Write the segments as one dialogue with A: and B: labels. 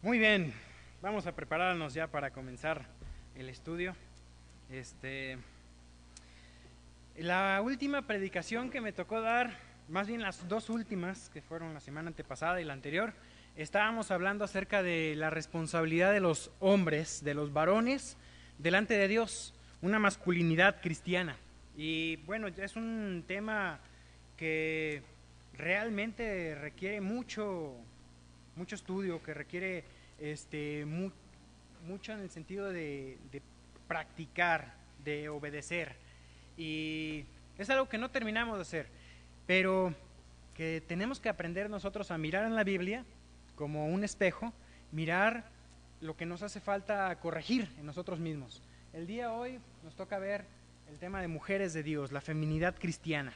A: Muy bien, vamos a prepararnos ya para comenzar el estudio. La última predicación que me tocó dar, más bien las dos últimas, que fueron la semana antepasada y la anterior, estábamos hablando acerca de la responsabilidad de los hombres, de los varones, delante de Dios, una masculinidad cristiana. Y bueno, es un tema que realmente requiere mucho estudio, que requiere mucho en el sentido de practicar, de obedecer. Y es algo que no terminamos de hacer, pero que tenemos que aprender nosotros a mirar en la Biblia como un espejo, mirar lo que nos hace falta corregir en nosotros mismos. El día de hoy nos toca ver el tema de mujeres de Dios, la feminidad cristiana.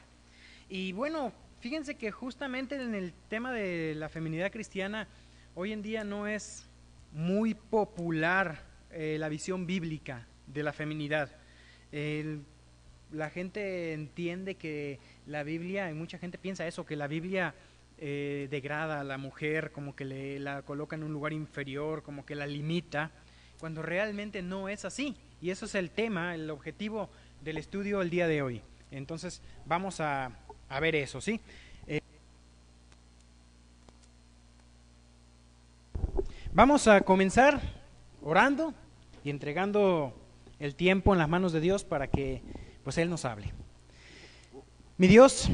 A: Y bueno, fíjense que justamente en el tema de la feminidad cristiana, hoy en día no es muy popular la visión bíblica de la feminidad. La gente entiende que la Biblia, y mucha gente piensa eso, que la Biblia degrada a la mujer, como que la coloca en un lugar inferior, como que la limita, cuando realmente no es así. Y eso es el tema, el objetivo del estudio el día de hoy. Entonces vamos a ver eso, ¿sí? Vamos a comenzar orando y entregando el tiempo en las manos de Dios para que pues Él nos hable. Mi Dios,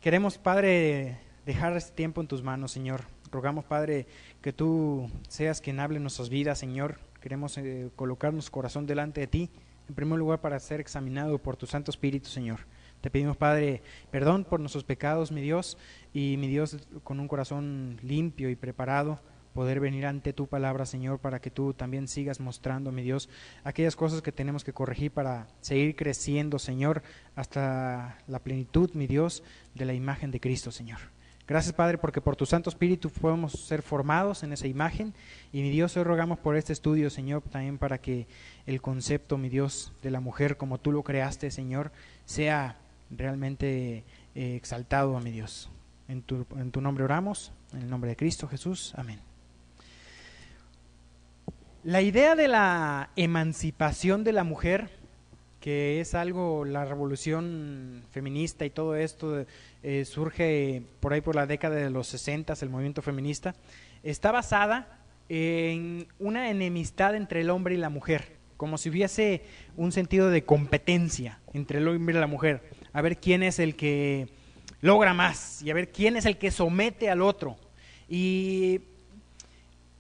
A: queremos, Padre, dejar este tiempo en tus manos, Señor. Rogamos, Padre, que tú seas quien hable en nuestras vidas, Señor. Queremos colocar nuestro corazón delante de ti, en primer lugar para ser examinado por tu Santo Espíritu, Señor. Te pedimos, Padre, perdón por nuestros pecados, mi Dios, y mi Dios, con un corazón limpio y preparado, poder venir ante tu palabra, Señor, para que tú también sigas mostrando, mi Dios, aquellas cosas que tenemos que corregir para seguir creciendo, Señor, hasta la plenitud, mi Dios, de la imagen de Cristo, Señor. Gracias, Padre, porque por tu Santo Espíritu podemos ser formados en esa imagen. Y mi Dios, hoy rogamos por este estudio, Señor, también para que el concepto, mi Dios, de la mujer como tú lo creaste, Señor, sea realmente exaltado, mi Dios. En tu nombre oramos, en el nombre de Cristo Jesús. Amén. La idea de la emancipación de la mujer, que es algo, la revolución feminista y todo esto surge por ahí por la década de los 60, el movimiento feminista, está basada en una enemistad entre el hombre y la mujer, como si hubiese un sentido de competencia entre el hombre y la mujer, a ver quién es el que logra más y a ver quién es el que somete al otro. Y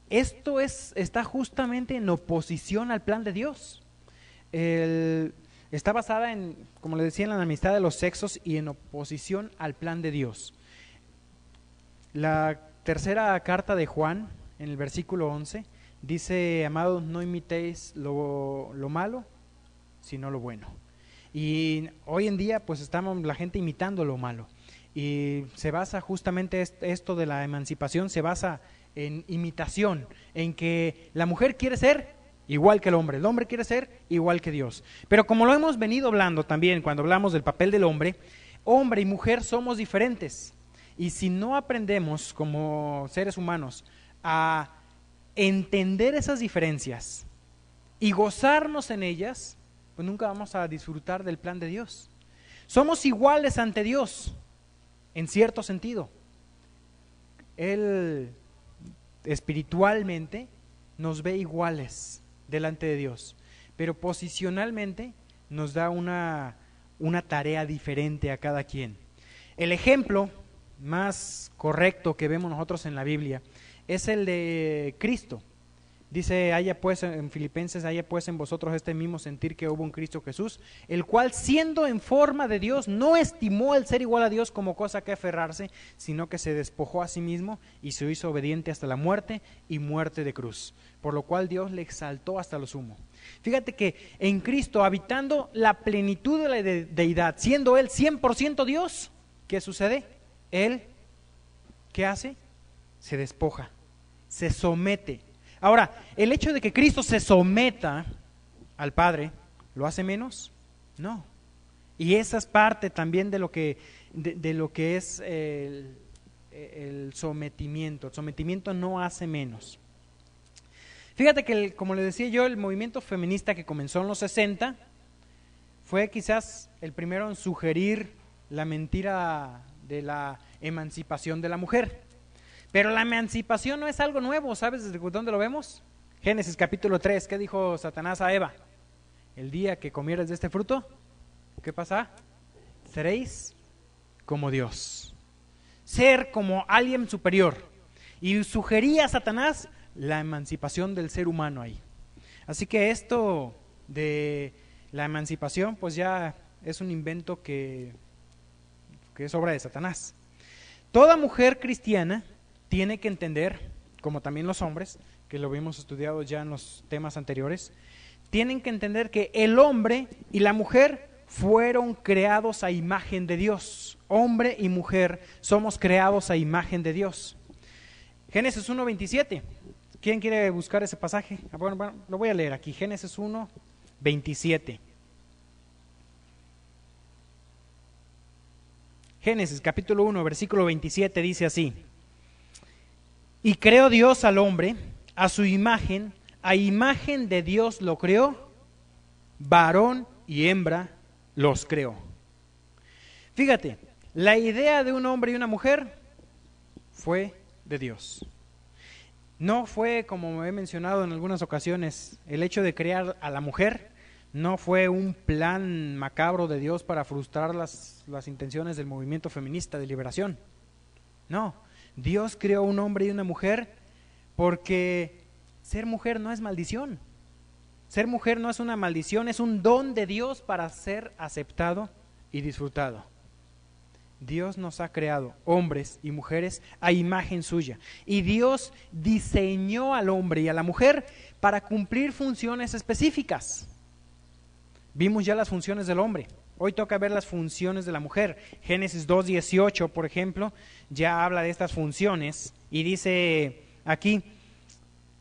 A: esto está justamente en oposición al plan de Dios. Está basada en, como le decía, en la amistad de los sexos y en oposición al plan de Dios. La tercera carta de Juan, en el versículo 11, dice: amados, no imitéis lo malo, sino lo bueno. Y hoy en día pues estamos la gente imitando lo malo. Y se basa justamente esto de la emancipación, se basa en imitación, en que la mujer quiere ser igual que el hombre quiere ser igual que Dios. Pero como lo hemos venido hablando también cuando hablamos del papel del hombre y mujer somos diferentes. Y si no aprendemos como seres humanos a entender esas diferencias y gozarnos en ellas, pues nunca vamos a disfrutar del plan de Dios. Somos iguales ante Dios, en cierto sentido. Él espiritualmente nos ve iguales delante de Dios, pero posicionalmente nos da una tarea diferente a cada quien. El ejemplo más correcto que vemos nosotros en la Biblia es el de Cristo. Dice, haya pues en Filipenses, haya pues en vosotros este mismo sentir que hubo en Cristo Jesús, el cual siendo en forma de Dios, no estimó el ser igual a Dios como cosa que aferrarse, sino que se despojó a sí mismo y se hizo obediente hasta la muerte y muerte de cruz, por lo cual Dios le exaltó hasta lo sumo. Fíjate que en Cristo, habitando la plenitud de la deidad, siendo Él 100% Dios, ¿qué sucede? Él, ¿qué hace? Se despoja, se somete. Ahora, el hecho de que Cristo se someta al Padre, ¿lo hace menos? No. Y esa es parte también de lo que es el sometimiento. El sometimiento no hace menos. Fíjate que, como le decía yo, el movimiento feminista que comenzó en los 60 fue quizás el primero en sugerir la mentira de la emancipación de la mujer. Pero la emancipación no es algo nuevo, ¿sabes desde dónde lo vemos? Génesis capítulo 3, ¿qué dijo Satanás a Eva? El día que comieras de este fruto, ¿qué pasa? Seréis como Dios. Ser como alguien superior. Y sugería a Satanás la emancipación del ser humano ahí. Así que esto de la emancipación, pues ya es un invento que es obra de Satanás. Toda mujer cristiana tiene que entender, como también los hombres, que lo habíamos estudiado ya en los temas anteriores, tienen que entender que el hombre y la mujer fueron creados a imagen de Dios. Hombre y mujer somos creados a imagen de Dios. Génesis 1:27. ¿Quién quiere buscar ese pasaje? Bueno, lo voy a leer aquí. Génesis 1:27. Génesis capítulo 1, versículo 27 dice así: y creó Dios al hombre a su imagen, a imagen de Dios lo creó, varón y hembra los creó. Fíjate, la idea de un hombre y una mujer fue de Dios. No fue, como he mencionado en algunas ocasiones, el hecho de crear a la mujer, no fue un plan macabro de Dios para frustrar las intenciones del movimiento feminista de liberación. No, Dios creó un hombre y una mujer porque ser mujer no es maldición. Ser mujer no es una maldición, es un don de Dios para ser aceptado y disfrutado. Dios nos ha creado hombres y mujeres a imagen suya. Y Dios diseñó al hombre y a la mujer para cumplir funciones específicas. Vimos ya las funciones del hombre. Hoy toca ver las funciones de la mujer. Génesis 2:18, por ejemplo, ya habla de estas funciones y dice aquí,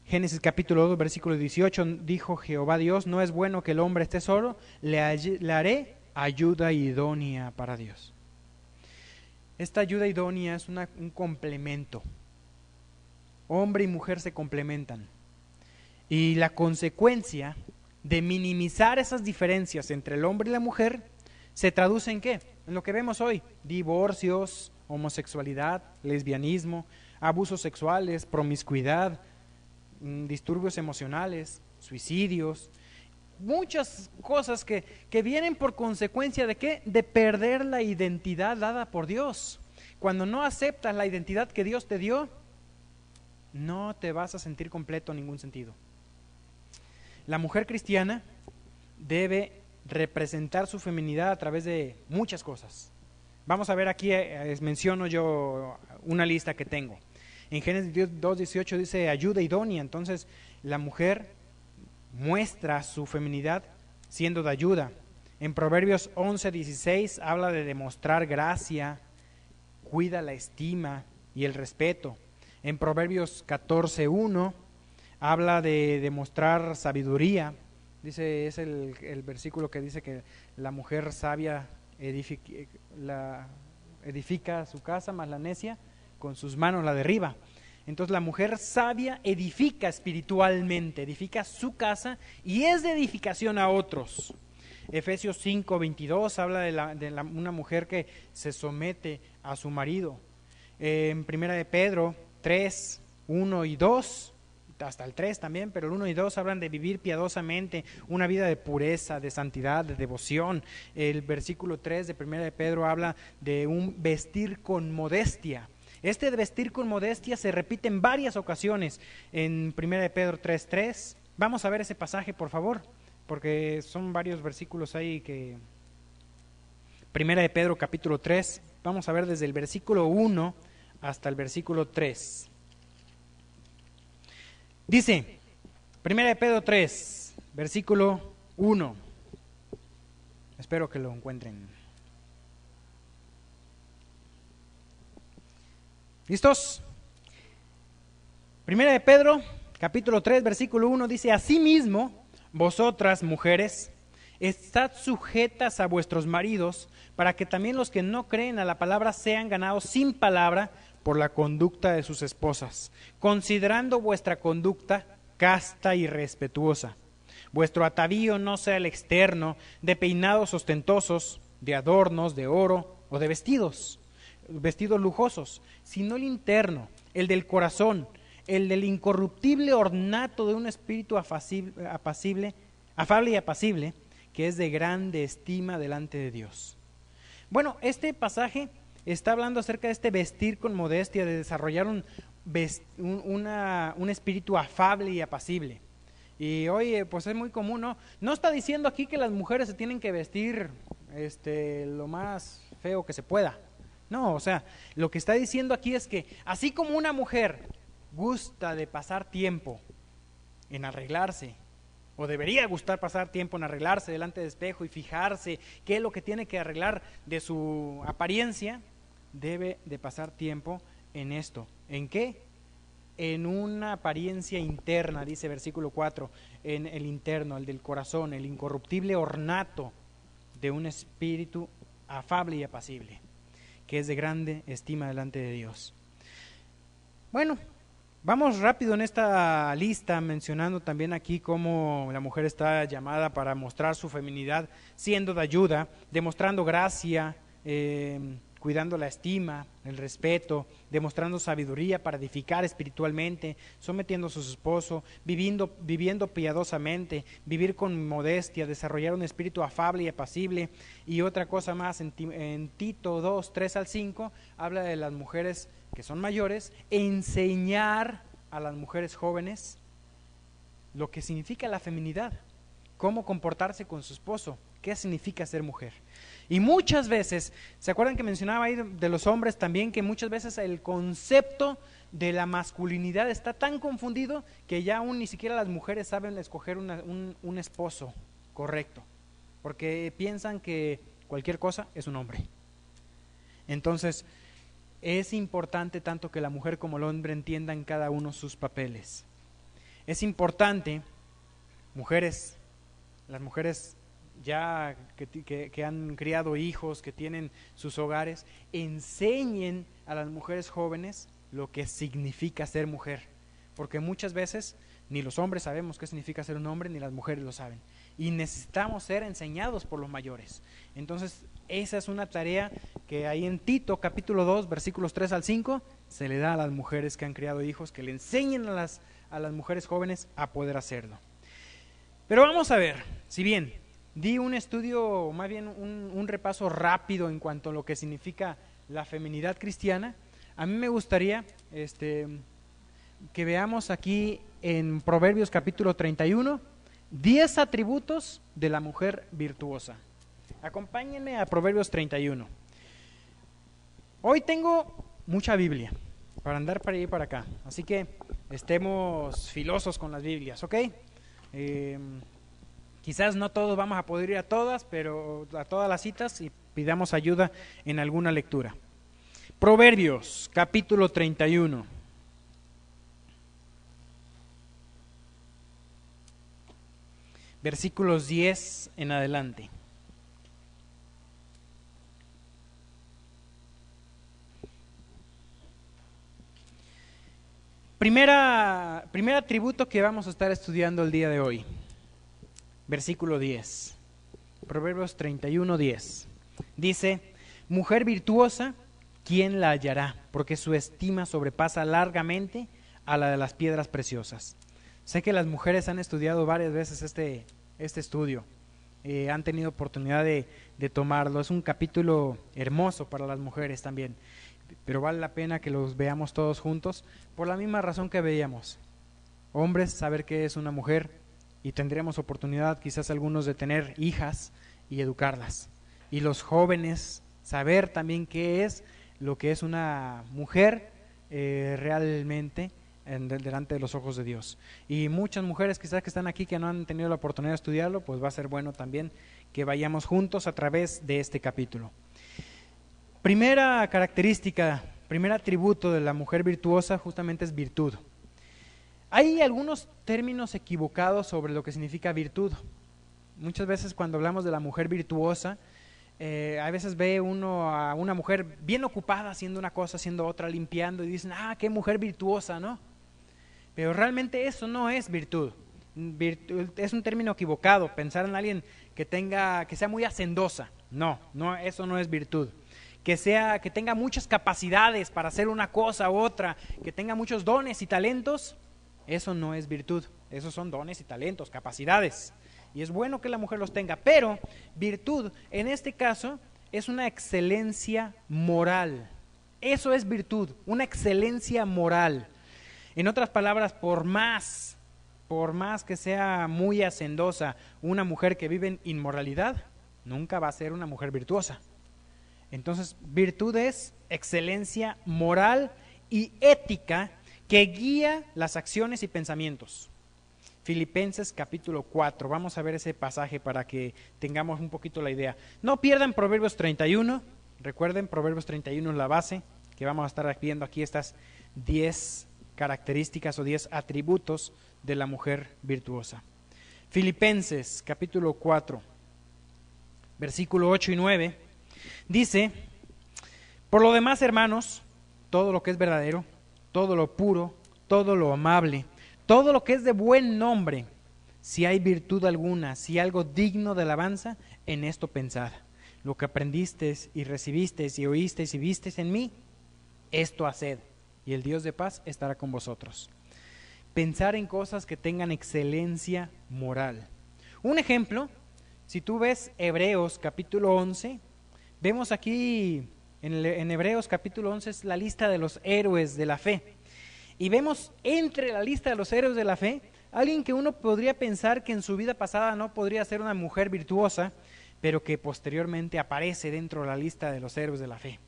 A: Génesis capítulo 2, versículo 18, dijo Jehová Dios, no es bueno que el hombre esté solo, le haré ayuda idónea para Dios. Esta ayuda idónea es un complemento. Hombre y mujer se complementan. Y la consecuencia de minimizar esas diferencias entre el hombre y la mujer se traduce en ¿qué? En lo que vemos hoy: divorcios, homosexualidad, lesbianismo, abusos sexuales, promiscuidad, disturbios emocionales, suicidios, muchas cosas que vienen por consecuencia de ¿qué? De perder la identidad dada por Dios. Cuando no aceptas la identidad que Dios te dio, no te vas a sentir completo en ningún sentido. La mujer cristiana debe representar su feminidad a través de muchas cosas. Vamos a ver aquí, menciono yo una lista que tengo. En Génesis 2:18 dice ayuda idónea, entonces la mujer muestra su feminidad siendo de ayuda. En Proverbios 11:16 habla de demostrar gracia, cuida la estima y el respeto. En Proverbios 14:1 habla de demostrar sabiduría. Dice, es el versículo que dice que la mujer sabia edifica su casa, mas la necia con sus manos la derriba. Entonces la mujer sabia edifica espiritualmente, edifica su casa y es de edificación a otros. Efesios 5:22 habla de una mujer que se somete a su marido. En Primera de Pedro 3:1 y 2, hasta el 3 también, pero el 1 y 2 hablan de vivir piadosamente, una vida de pureza, de santidad, de devoción. El versículo 3 de Primera de Pedro habla de un vestir con modestia. Este de vestir con modestia se repite en varias ocasiones en Primera de Pedro 3:3. Vamos a ver ese pasaje, por favor, porque son varios versículos ahí que... Primera de Pedro capítulo 3, vamos a ver desde el versículo 1 hasta el versículo 3. Dice, Primera de Pedro 3, versículo 1. Espero que lo encuentren. ¿Listos? Primera de Pedro, capítulo 3, versículo 1 dice, asimismo, vosotras mujeres, estad sujetas a vuestros maridos, para que también los que no creen a la palabra sean ganados sin palabra por la conducta de sus esposas, considerando vuestra conducta casta y respetuosa. Vuestro atavío no sea el externo, de peinados ostentosos, de adornos, de oro o de vestidos lujosos, sino el interno, el del corazón, el del incorruptible ornato de un espíritu afable y apacible, que es de grande estima delante de Dios. Bueno, este pasaje está hablando acerca de este vestir con modestia, de desarrollar un espíritu afable y apacible. Y oye, pues es muy común, ¿no? No está diciendo aquí que las mujeres se tienen que vestir lo más feo que se pueda. No, o sea, lo que está diciendo aquí es que así como una mujer gusta de pasar tiempo en arreglarse, o debería gustar pasar tiempo en arreglarse delante del espejo y fijarse qué es lo que tiene que arreglar de su apariencia, debe de pasar tiempo en esto. ¿En qué? En una apariencia interna, dice versículo 4, en el interno, el del corazón, el incorruptible ornato de un espíritu afable y apacible, que es de grande estima delante de Dios. Bueno, vamos rápido en esta lista, mencionando también aquí cómo la mujer está llamada para mostrar su feminidad, siendo de ayuda, demostrando gracia, cuidando la estima, el respeto, demostrando sabiduría para edificar espiritualmente, sometiendo a su esposo, viviendo piadosamente, vivir con modestia, desarrollar un espíritu afable y apacible. Y otra cosa más, en Tito 2, 3 al 5, habla de las mujeres que son mayores, enseñar a las mujeres jóvenes lo que significa la feminidad, cómo comportarse con su esposo, qué significa ser mujer. Y muchas veces, ¿se acuerdan que mencionaba ahí de los hombres también? Que muchas veces el concepto de la masculinidad está tan confundido que ya aún ni siquiera las mujeres saben escoger un esposo correcto, porque piensan que cualquier cosa es un hombre. Entonces, es importante tanto que la mujer como el hombre entiendan cada uno sus papeles. Es importante, mujeres, las mujeres ya que han criado hijos, que tienen sus hogares, enseñen a las mujeres jóvenes lo que significa ser mujer, porque muchas veces ni los hombres sabemos qué significa ser un hombre, ni las mujeres lo saben, y necesitamos ser enseñados por los mayores. Entonces esa es una tarea que ahí en Tito capítulo 2 versículos 3 al 5 se le da a las mujeres que han criado hijos, que le enseñen a las mujeres jóvenes a poder hacerlo. Pero vamos a ver, si bien di un estudio, más bien un repaso rápido en cuanto a lo que significa la feminidad cristiana, a mí me gustaría que veamos aquí en Proverbios capítulo 31, 10 atributos de la mujer virtuosa. Acompáñenme a Proverbios 31. Hoy tengo mucha Biblia para andar para allá y para acá, así que estemos filosos con las Biblias, ¿ok? Quizás no todos vamos a poder ir a todas, pero a todas las citas, y pidamos ayuda en alguna lectura. Proverbios, capítulo 31. Versículos 10 en adelante. Primer atributo que vamos a estar estudiando el día de hoy. Versículo 10, Proverbios 31, 10. Dice, mujer virtuosa, ¿quién la hallará? Porque su estima sobrepasa largamente a la de las piedras preciosas. Sé que las mujeres han estudiado varias veces este estudio, han tenido oportunidad de tomarlo. Es un capítulo hermoso para las mujeres también, pero vale la pena que los veamos todos juntos, por la misma razón que veíamos. Hombres, saber qué es una mujer, y tendremos oportunidad quizás algunos de tener hijas y educarlas. Y los jóvenes, saber también qué es lo que es una mujer realmente delante de los ojos de Dios. Y muchas mujeres quizás que están aquí que no han tenido la oportunidad de estudiarlo, pues va a ser bueno también que vayamos juntos a través de este capítulo. Primera característica, primer atributo de la mujer virtuosa justamente es virtud. Hay algunos términos equivocados sobre lo que significa virtud. Muchas veces cuando hablamos de la mujer virtuosa, a veces ve uno a una mujer bien ocupada haciendo una cosa, haciendo otra, limpiando, y dicen, qué mujer virtuosa, ¿no? pero realmente eso no es virtud. Es un término equivocado, pensar en alguien que sea muy hacendosa. No, eso no es virtud. Que tenga muchas capacidades para hacer una cosa u otra, que tenga muchos dones y talentos, eso no es virtud. Esos son dones y talentos, capacidades. Y es bueno que la mujer los tenga, pero virtud en este caso es una excelencia moral. Eso es virtud, una excelencia moral. En otras palabras, por más que sea muy hacendosa, una mujer que vive en inmoralidad, nunca va a ser una mujer virtuosa. Entonces, virtud es excelencia moral y ética que guía las acciones y pensamientos. Filipenses capítulo 4, vamos a ver ese pasaje para que tengamos un poquito la idea. No pierdan Proverbios 31, recuerden, Proverbios 31 es la base, que vamos a estar viendo aquí estas 10 características o 10 atributos de la mujer virtuosa. Filipenses capítulo 4, versículo 8 y 9, dice: por lo demás, hermanos, todo lo que es verdadero, todo lo puro, todo lo amable, todo lo que es de buen nombre, si hay virtud alguna, si algo digno de alabanza, en esto pensad. Lo que aprendisteis y recibisteis y oísteis y visteis en mí, esto haced, y el Dios de paz estará con vosotros. Pensar en cosas que tengan excelencia moral. Un ejemplo, si tú ves Hebreos capítulo 11, vemos aquí en Hebreos capítulo 11 es la lista de los héroes de la fe. Y vemos entre la lista de los héroes de la fe, alguien que uno podría pensar que en su vida pasada no podría ser una mujer virtuosa, pero que posteriormente aparece dentro de la lista de los héroes de la fe.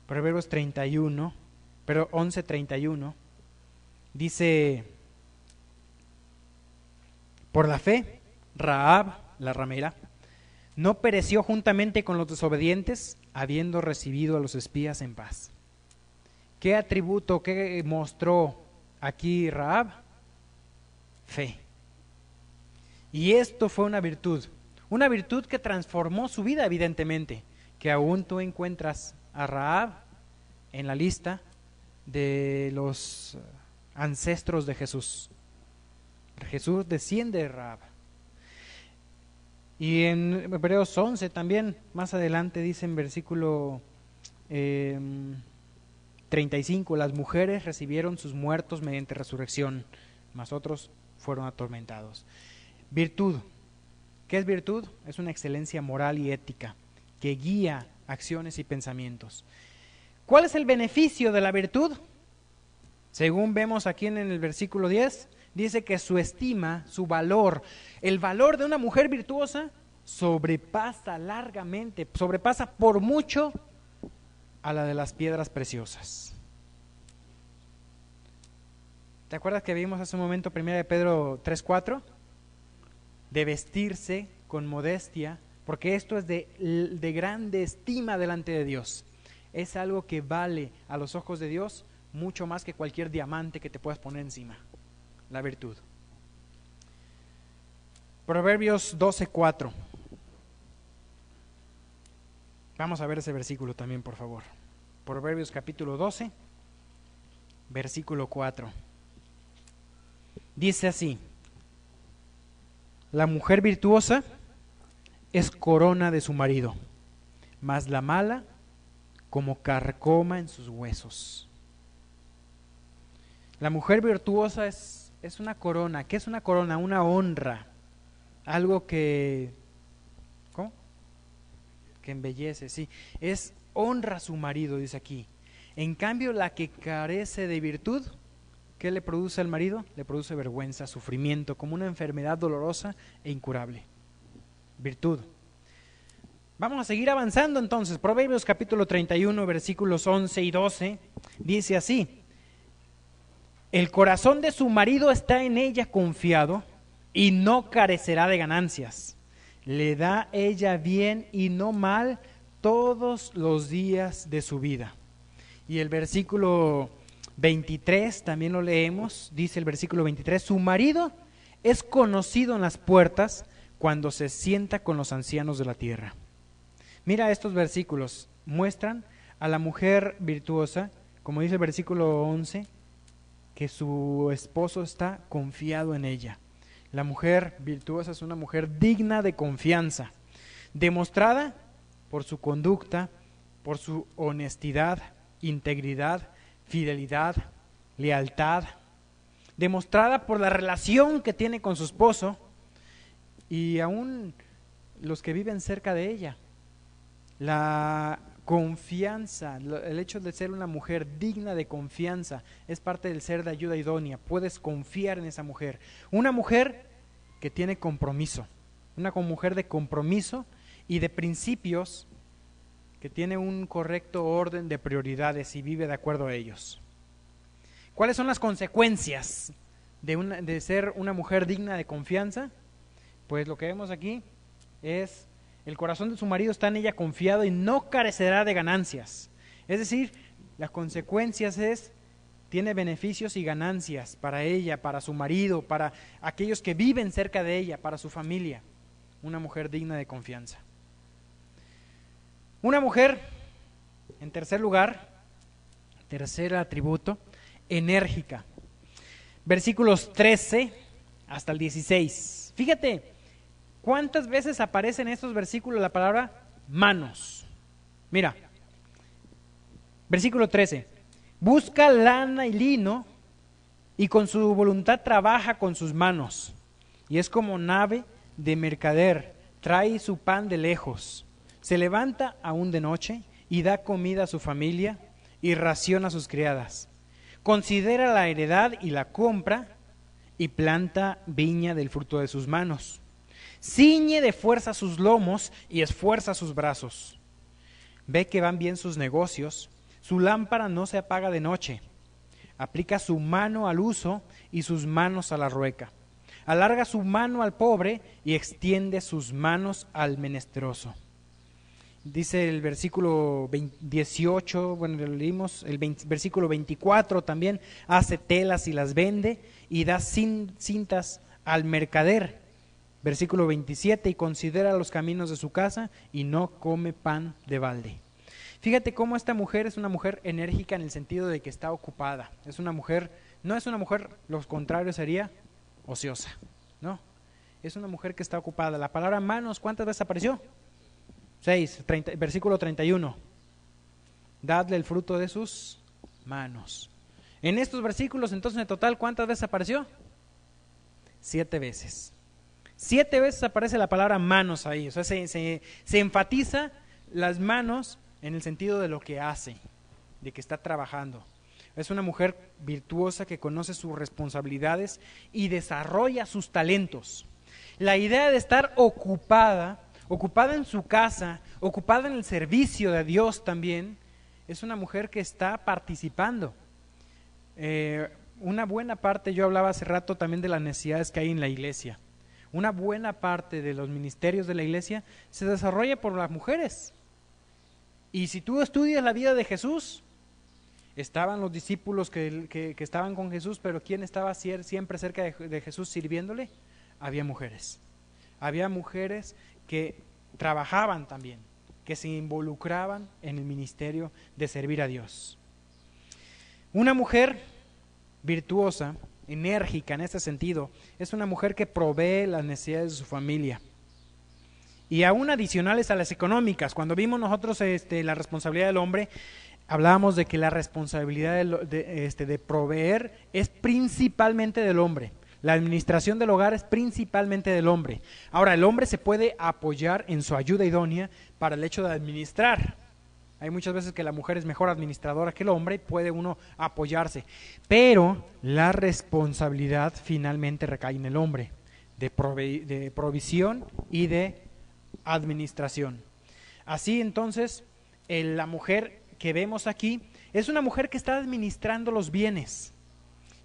A: Proverbios 11:31, dice: por la fe, Rahab, la ramera, no pereció juntamente con los desobedientes, habiendo recibido a los espías en paz. ¿Qué atributo, qué mostró aquí Rahab? Fe. Y esto fue una virtud que transformó su vida, evidentemente, que aún tú encuentras a Rahab en la lista de los ancestros de Jesús. Jesús desciende de Rahab. Y en Hebreos 11 también, más adelante dice en versículo 35, las mujeres recibieron sus muertos mediante resurrección, mas otros fueron atormentados. Virtud. ¿Qué es virtud? Es una excelencia moral y ética que guía acciones y pensamientos. ¿Cuál es el beneficio de la virtud? Según vemos aquí en el versículo 10, dice que su estima, su valor, el valor de una mujer virtuosa sobrepasa largamente, sobrepasa por mucho a la de las piedras preciosas. ¿Te acuerdas que vimos hace un momento 1 de Pedro 3:4? De vestirse con modestia, porque esto es de grande estima delante de Dios. Es algo que vale a los ojos de Dios mucho más que cualquier diamante que te puedas poner encima. La virtud. Proverbios 12:4. Vamos a ver ese versículo también, por favor. Proverbios capítulo 12, versículo 4. Dice así: la mujer virtuosa es corona de su marido, mas la mala como carcoma en sus huesos. La mujer virtuosa es una corona. ¿Qué es una corona? Una honra. Algo que... ¿cómo? Que embellece, sí. Es honra a su marido, dice aquí. En cambio, la que carece de virtud, ¿qué le produce al marido? Le produce vergüenza, sufrimiento, como una enfermedad dolorosa e incurable. Virtud. Vamos a seguir avanzando entonces. Proverbios capítulo 31, versículos 11 y 12, dice así: el corazón de su marido está en ella confiado y no carecerá de ganancias. Le da ella bien y no mal todos los días de su vida. Y el versículo 23 también lo leemos, dice el versículo 23, su marido es conocido en las puertas cuando se sienta con los ancianos de la tierra. Mira, estos versículos muestran a la mujer virtuosa, como dice el versículo 11, que su esposo está confiado en ella. La mujer virtuosa es una mujer digna de confianza, demostrada por su conducta, por su honestidad, integridad, fidelidad, lealtad, demostrada por la relación que tiene con su esposo y aún los que viven cerca de ella. La confianza, el hecho de ser una mujer digna de confianza es parte del ser de ayuda idónea. Puedes confiar en esa mujer. Una mujer que tiene compromiso, una mujer de compromiso y de principios, que tiene un correcto orden de prioridades y vive de acuerdo a ellos. ¿Cuáles son las consecuencias de ser una mujer digna de confianza? Pues lo que vemos aquí es: el corazón de su marido está en ella confiado y no carecerá de ganancias. Es decir, las consecuencias tiene beneficios y ganancias para ella, para su marido, para aquellos que viven cerca de ella, para su familia. Una mujer digna de confianza. Una mujer, en tercer lugar, tercer atributo, enérgica. Versículos 13 hasta el 16. Fíjate, ¿cuántas veces aparece en estos versículos la palabra manos? Mira, versículo 13. Busca lana y lino y con su voluntad trabaja con sus manos. Y es como nave de mercader, trae su pan de lejos. Se levanta aún de noche y da comida a su familia y ración a sus criadas. Considera la heredad y la compra y planta viña del fruto de sus manos. Ciñe de fuerza sus lomos y esfuerza sus brazos. Ve que van bien sus negocios, su lámpara no se apaga de noche. Aplica su mano al uso y sus manos a la rueca. Alarga su mano al pobre y extiende sus manos al menesteroso. Dice el versículo 18, bueno, lo leímos, versículo 24 también: hace telas y las vende y da cintas al mercader. Versículo 27, y considera los caminos de su casa y no come pan de balde. Fíjate cómo esta mujer es una mujer enérgica en el sentido de que está ocupada. Es una mujer, no es una mujer, lo contrario sería ociosa, no. Es una mujer que está ocupada. La palabra manos, ¿cuántas veces apareció? 6, versículo 31. Dadle el fruto de sus manos. En estos versículos, entonces, en total, ¿cuántas veces apareció? 7 veces. 7 veces aparece la palabra manos ahí. O sea, se enfatiza las manos en el sentido de lo que hace, de que está trabajando. Es una mujer virtuosa que conoce sus responsabilidades y desarrolla sus talentos. La idea de estar ocupada en su casa, ocupada en el servicio de Dios también, es una mujer que está participando. Una buena parte, yo hablaba hace rato también de las necesidades que hay en la iglesia. Una buena parte de los ministerios de la iglesia se desarrolla por las mujeres. Y si tú estudias la vida de Jesús, estaban los discípulos que estaban con Jesús, pero ¿quién estaba siempre cerca de Jesús sirviéndole? Había mujeres. Había mujeres que trabajaban también, que se involucraban en el ministerio de servir a Dios. Una mujer virtuosa, enérgica en este sentido, es una mujer que provee las necesidades de su familia. Y aún adicionales a las económicas. Cuando vimos nosotros la responsabilidad del hombre, hablábamos de que la responsabilidad de proveer es principalmente del hombre. La administración del hogar es principalmente del hombre. Ahora, el hombre se puede apoyar en su ayuda idónea para el hecho de administrar. Hay muchas veces que la mujer es mejor administradora que el hombre y puede uno apoyarse. Pero la responsabilidad finalmente recae en el hombre, de provisión y de administración. Así entonces, la mujer que vemos aquí es una mujer que está administrando los bienes.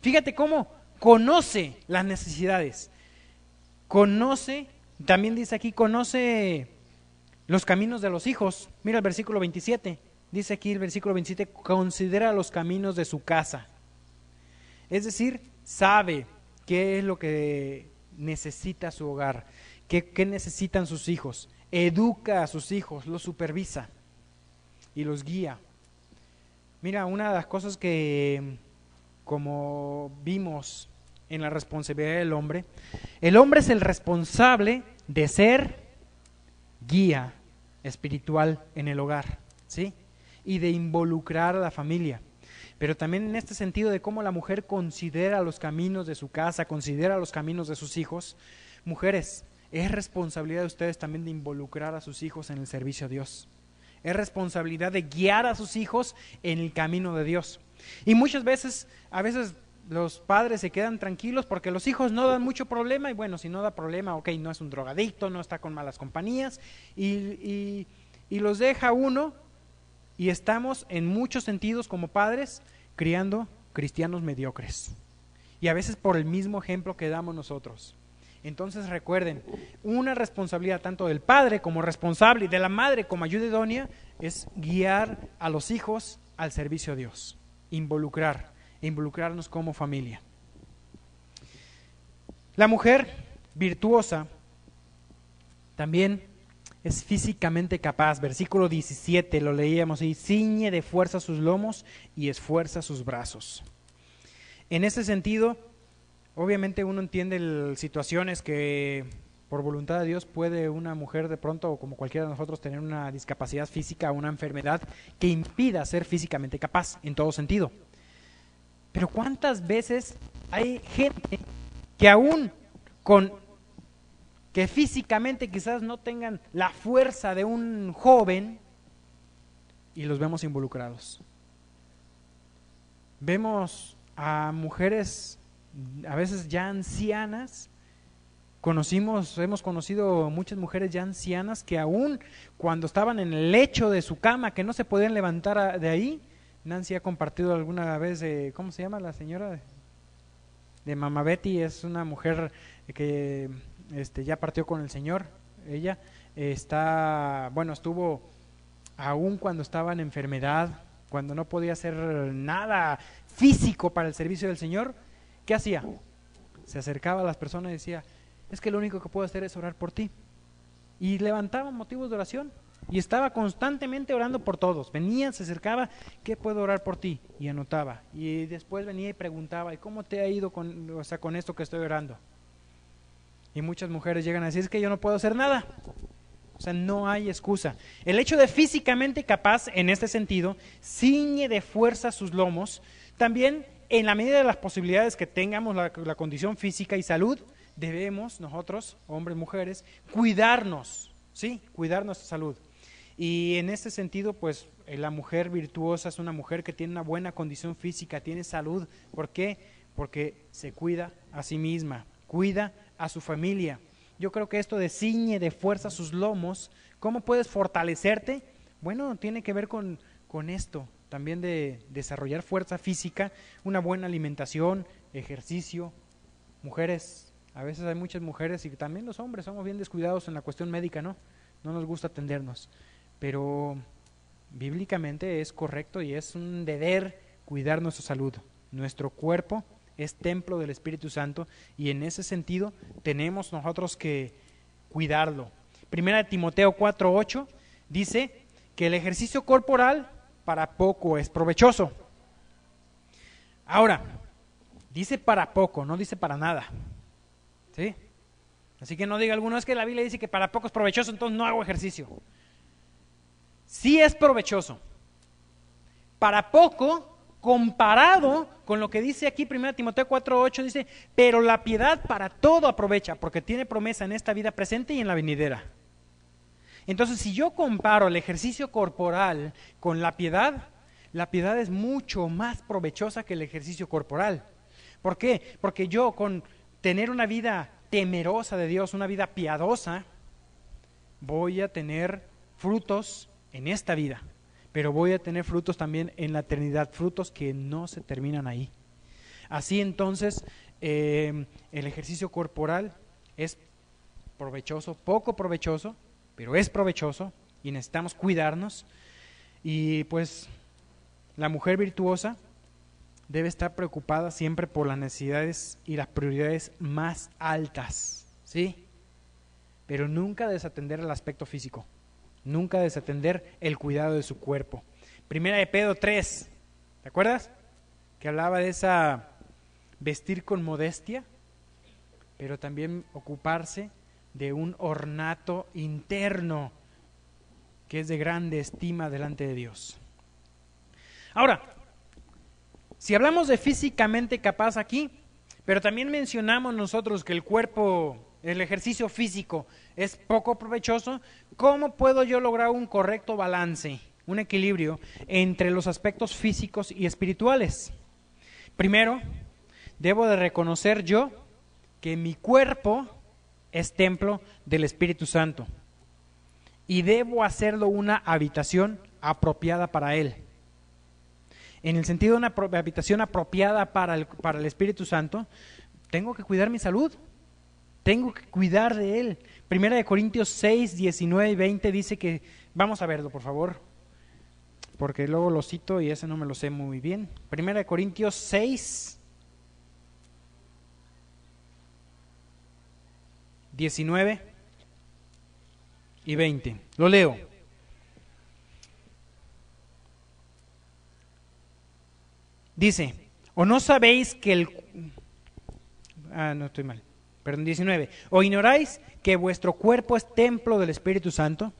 A: Fíjate cómo conoce las necesidades, conoce, también dice aquí, conoce los caminos de los hijos. Mira el versículo 27, dice aquí el versículo 27, considera los caminos de su casa. Es decir, sabe qué es lo que necesita su hogar, qué necesitan sus hijos, educa a sus hijos, los supervisa y los guía. Mira, una de las cosas que como vimos en la responsabilidad del hombre, el hombre es el responsable de ser guía espiritual en el hogar, ¿sí? Y de involucrar a la familia. Pero también en este sentido de cómo la mujer considera los caminos de su casa, considera los caminos de sus hijos. Mujeres, es responsabilidad de ustedes también de involucrar a sus hijos en el servicio a Dios. Es responsabilidad de guiar a sus hijos en el camino de Dios. Y muchas veces, a veces los padres se quedan tranquilos porque los hijos no dan mucho problema, y bueno, si no da problema, ok, no es un drogadicto, no está con malas compañías, y los deja uno, y estamos en muchos sentidos como padres criando cristianos mediocres. Y a veces por el mismo ejemplo que damos nosotros. Entonces recuerden, una responsabilidad tanto del padre como responsable y de la madre como ayuda idónea es guiar a los hijos al servicio a Dios, involucrarnos como familia. La mujer virtuosa también es físicamente capaz. Versículo 17, lo leíamos ahí: ciñe de fuerza sus lomos y esfuerza sus brazos. En ese sentido, obviamente uno entiende situaciones que por voluntad de Dios puede una mujer de pronto, o como cualquiera de nosotros, tener una discapacidad física o una enfermedad que impida ser físicamente capaz en todo sentido. Pero ¿cuántas veces hay gente que aún que físicamente quizás no tengan la fuerza de un joven y los vemos involucrados? Vemos a mujeres a veces ya ancianas, hemos conocido muchas mujeres ya ancianas que aún cuando estaban en el lecho de su cama, que no se podían levantar de ahí. Nancy ha compartido alguna vez, ¿cómo se llama la señora? De Mama Betty, es una mujer que ya partió con el Señor. Ella estuvo aún cuando estaba en enfermedad, cuando no podía hacer nada físico para el servicio del Señor. ¿Qué hacía? Se acercaba a las personas y decía: es que lo único que puedo hacer es orar por ti. Y levantaba motivos de oración y estaba constantemente orando por todos. Venía, se acercaba: ¿qué puedo orar por ti? Y anotaba. Y después venía y preguntaba: ¿y cómo te ha ido con esto que estoy orando? Y muchas mujeres llegan a decir: es que yo no puedo hacer nada. O sea, no hay excusa. El hecho de físicamente capaz, en este sentido, ciñe de fuerza sus lomos. También, en la medida de las posibilidades que tengamos la condición física y salud, debemos nosotros, hombres, mujeres, cuidarnos, ¿sí? Cuidar nuestra salud. Y en este sentido, pues, la mujer virtuosa es una mujer que tiene una buena condición física, tiene salud. ¿Por qué? Porque se cuida a sí misma, cuida a su familia. Yo creo que esto de ciñe de fuerza sus lomos, ¿cómo puedes fortalecerte? Bueno, tiene que ver con esto, también de desarrollar fuerza física, una buena alimentación, ejercicio. Mujeres, a veces hay muchas mujeres y también los hombres somos bien descuidados en la cuestión médica, ¿no? No nos gusta atendernos, pero bíblicamente es correcto y es un deber cuidar nuestra salud. Nuestro cuerpo es templo del Espíritu Santo y en ese sentido tenemos nosotros que cuidarlo. Primera de Timoteo 4:8 dice que el ejercicio corporal para poco es provechoso. Ahora, dice para poco, no dice para nada, ¿sí? Así que no diga alguno: es que la Biblia dice que para poco es provechoso, entonces no hago ejercicio. Sí es provechoso. Para poco, comparado con lo que dice aquí 1 Timoteo 4:8, dice: pero la piedad para todo aprovecha, porque tiene promesa en esta vida presente y en la venidera. Entonces, si yo comparo el ejercicio corporal con la piedad es mucho más provechosa que el ejercicio corporal. ¿Por qué? Porque yo, con tener una vida temerosa de Dios, una vida piadosa, voy a tener frutos en esta vida, pero voy a tener frutos también en la eternidad, frutos que no se terminan ahí. Así entonces, el ejercicio corporal es provechoso, poco provechoso, pero es provechoso y necesitamos cuidarnos. Y pues la mujer virtuosa debe estar preocupada siempre por las necesidades y las prioridades más altas, ¿sí? Pero nunca desatender el aspecto físico, nunca desatender el cuidado de su cuerpo. Primera de Pedro 3, ¿te acuerdas? que hablaba de esa vestir con modestia, pero también ocuparse de un ornato interno que es de grande estima delante de Dios. Ahora, si hablamos de físicamente capaz aquí, pero también mencionamos nosotros que el cuerpo, el ejercicio físico es poco provechoso, ¿cómo puedo yo lograr un correcto balance, un equilibrio entre los aspectos físicos y espirituales? Primero, debo de reconocer yo que mi cuerpo es templo del Espíritu Santo y debo hacerlo una habitación apropiada para Él. En el sentido de una habitación apropiada para el Espíritu Santo, tengo que cuidar mi salud, tengo que cuidar de Él. Primera de Corintios 6, 19 y 20 dice que, vamos a verlo por favor, porque luego lo cito y ese no me lo sé muy bien. Primera de Corintios 6, 19 y 20. Lo leo. Dice, ¿o no sabéis que no estoy mal. Perdón, 19. ¿O ignoráis que vuestro cuerpo es templo del Espíritu Santo,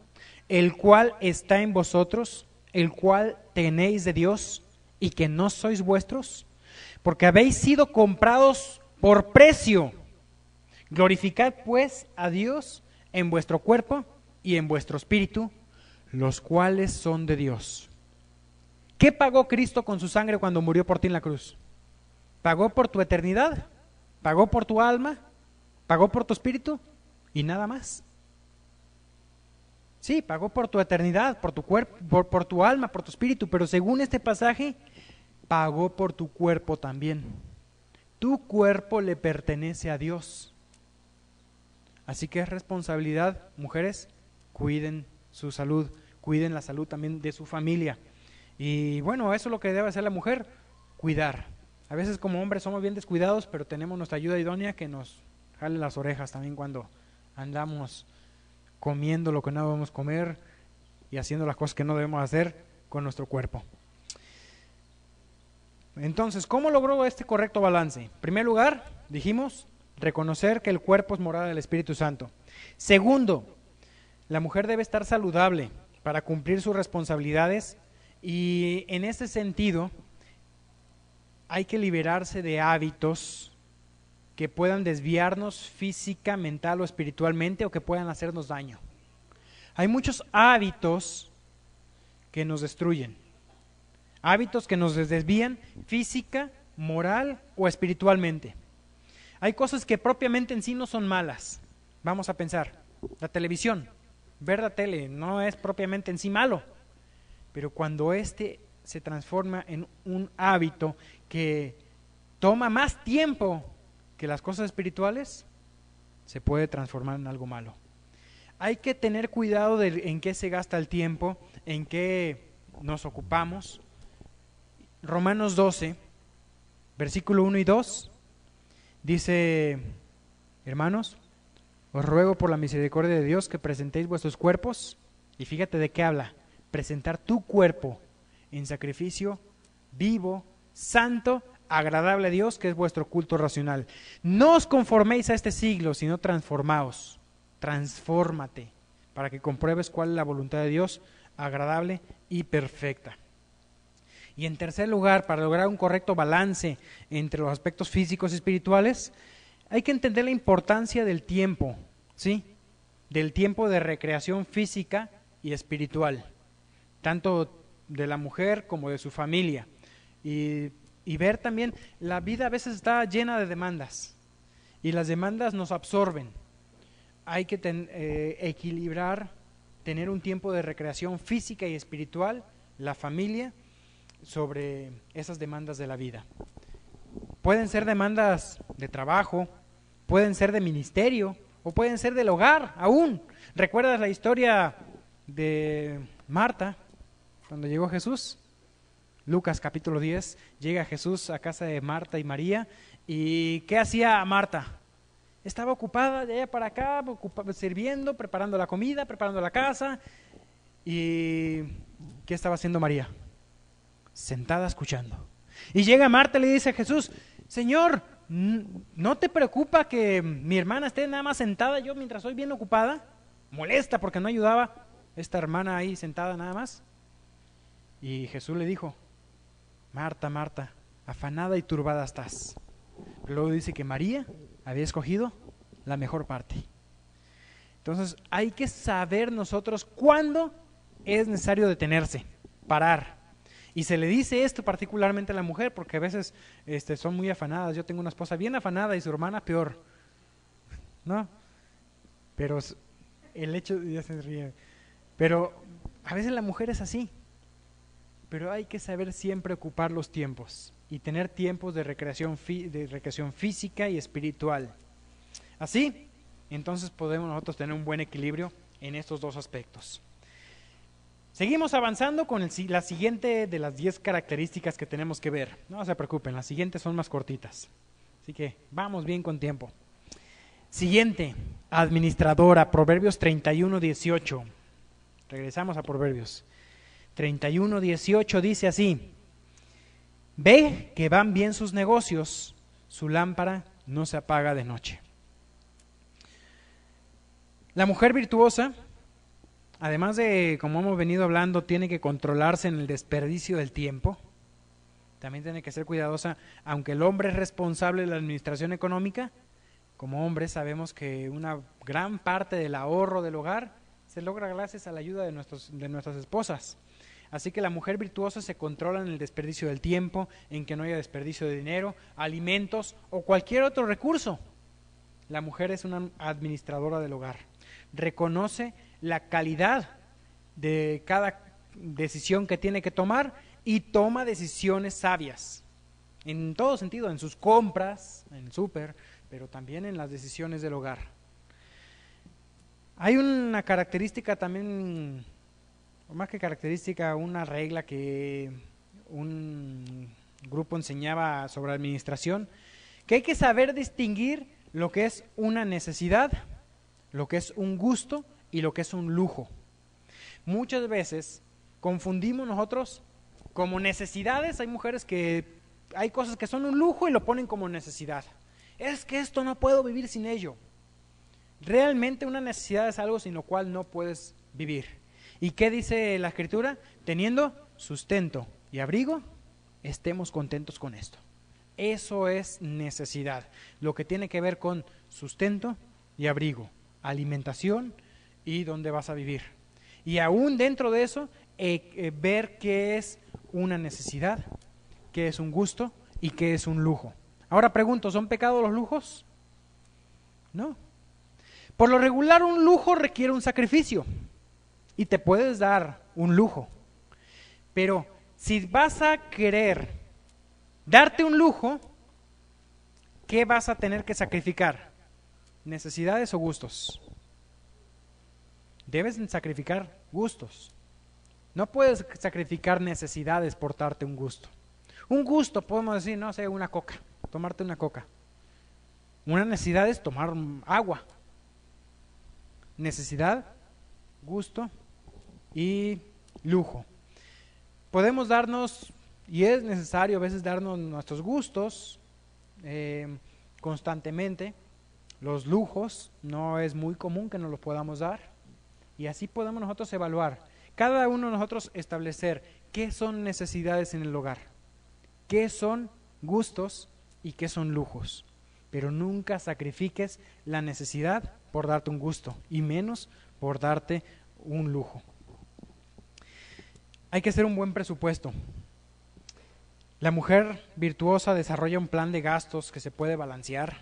A: el cual está en vosotros, el cual tenéis de Dios, y que no sois vuestros? Porque habéis sido comprados por precio. Glorificad pues a Dios en vuestro cuerpo y en vuestro espíritu, los cuales son de Dios. ¿Qué pagó Cristo con su sangre cuando murió por ti en la cruz? ¿Pagó por tu eternidad? ¿Pagó por tu alma? ¿Pagó por tu espíritu? Y nada más. Sí, pagó por tu eternidad, por tu cuerpo, por tu alma, por tu espíritu, pero según este pasaje, pagó por tu cuerpo también. Tu cuerpo le pertenece a Dios. Así que es responsabilidad, mujeres, cuiden su salud, cuiden la salud también de su familia. Y bueno, eso es lo que debe hacer la mujer, cuidar. A veces como hombres somos bien descuidados, pero tenemos nuestra ayuda idónea que nos jale las orejas también cuando andamos comiendo lo que no debemos comer y haciendo las cosas que no debemos hacer con nuestro cuerpo. Entonces, ¿cómo logró este correcto balance? En primer lugar, dijimos, reconocer que el cuerpo es morada del Espíritu Santo. Segundo, la mujer debe estar saludable para cumplir sus responsabilidades y en ese sentido hay que liberarse de hábitos que puedan desviarnos física, mental o espiritualmente o que puedan hacernos daño. Hay muchos hábitos que nos destruyen, hábitos que nos desvían física, moral o espiritualmente. Hay cosas que propiamente en sí no son malas. Vamos a pensar, la televisión, ver la tele no es propiamente en sí malo, pero cuando se transforma en un hábito que toma más tiempo que las cosas espirituales, se puede transformar en algo malo. Hay que tener cuidado de en qué se gasta el tiempo, en qué nos ocupamos. Romanos 12, versículo 1 y 2, dice, hermanos, os ruego por la misericordia de Dios que presentéis vuestros cuerpos, y fíjate de qué habla, presentar tu cuerpo en sacrificio vivo, santo, agradable a Dios, que es vuestro culto racional. No os conforméis a este siglo, sino transformaos, transfórmate, para que compruebes cuál es la voluntad de Dios, agradable y perfecta. Y en tercer lugar, para lograr un correcto balance entre los aspectos físicos y espirituales, hay que entender la importancia del tiempo, ¿sí? Del tiempo de recreación física y espiritual, tanto de la mujer como de su familia. Y ver también, la vida a veces está llena de demandas, y las demandas nos absorben. Hay que equilibrar, tener un tiempo de recreación física y espiritual, la familia, sobre esas demandas de la vida. Pueden ser demandas de trabajo, pueden ser de ministerio, o pueden ser del hogar aún. ¿Recuerdas la historia de Marta cuando llegó Jesús? Lucas capítulo 10, llega Jesús a casa de Marta y María, y ¿qué hacía Marta? Estaba ocupada de allá para acá, sirviendo, preparando la comida, preparando la casa. ¿Y qué estaba haciendo María? Sentada escuchando. Y llega Marta y le dice a Jesús, Señor, ¿no te preocupa que mi hermana esté nada más sentada yo mientras soy bien ocupada? Molesta porque no ayudaba esta hermana ahí sentada nada más. Y Jesús le dijo, Marta, Marta, afanada y turbada estás. Pero luego dice que María había escogido la mejor parte. Entonces hay que saber nosotros cuándo es necesario detenerse, parar. Y se le dice esto particularmente a la mujer porque a veces son muy afanadas. Yo tengo una esposa bien afanada y su hermana peor, ¿no? Pero el hecho, ya se ríe, pero a veces la mujer es así. Pero hay que saber siempre ocupar los tiempos y tener tiempos de recreación física y espiritual. Así, entonces podemos nosotros tener un buen equilibrio en estos dos aspectos. Seguimos avanzando con la siguiente de las 10 características que tenemos que ver. No se preocupen, las siguientes son más cortitas. Así que vamos bien con tiempo. Siguiente, administradora, Proverbios 31:18. Regresamos a Proverbios. 31:18 dice así, ve que van bien sus negocios, su lámpara no se apaga de noche. La mujer virtuosa, además de, como hemos venido hablando, tiene que controlarse en el desperdicio del tiempo, también tiene que ser cuidadosa, aunque el hombre es responsable de la administración económica, como hombres sabemos que una gran parte del ahorro del hogar se logra gracias a la ayuda de nuestras esposas. Así que la mujer virtuosa se controla en el desperdicio del tiempo, en que no haya desperdicio de dinero, alimentos o cualquier otro recurso. La mujer es una administradora del hogar. Reconoce la calidad de cada decisión que tiene que tomar y toma decisiones sabias. En todo sentido, en sus compras, en el súper, pero también en las decisiones del hogar. Hay una característica también, o más que característica, una regla que un grupo enseñaba sobre administración, que hay que saber distinguir lo que es una necesidad, lo que es un gusto y lo que es un lujo. Muchas veces confundimos nosotros como necesidades, hay mujeres que hay cosas que son un lujo y lo ponen como necesidad. Es que esto no puedo vivir sin ello. Realmente una necesidad es algo sin lo cual no puedes vivir. ¿Y qué dice la Escritura? Teniendo sustento y abrigo, estemos contentos con esto. Eso es necesidad, lo que tiene que ver con sustento y abrigo, alimentación y dónde vas a vivir. Y aún dentro de eso, ver qué es una necesidad, qué es un gusto y qué es un lujo. Ahora pregunto, ¿son pecados los lujos? No. Por lo regular un lujo requiere un sacrificio y te puedes dar un lujo. Pero si vas a querer darte un lujo, ¿qué vas a tener que sacrificar? ¿Necesidades o gustos? Debes sacrificar gustos. No puedes sacrificar necesidades por darte un gusto. Un gusto, podemos decir, no sé, una coca, tomarte una coca. Una necesidad es tomar agua. Necesidad, gusto y lujo. Podemos darnos, y es necesario a veces darnos nuestros gustos constantemente. Los lujos no es muy común que nos los podamos dar. Y así podemos nosotros evaluar, cada uno de nosotros establecer qué son necesidades en el hogar, qué son gustos y qué son lujos. Pero nunca sacrifiques la necesidad por darte un gusto y menos por darte un lujo. Hay que hacer un buen presupuesto. La mujer virtuosa desarrolla un plan de gastos que se puede balancear.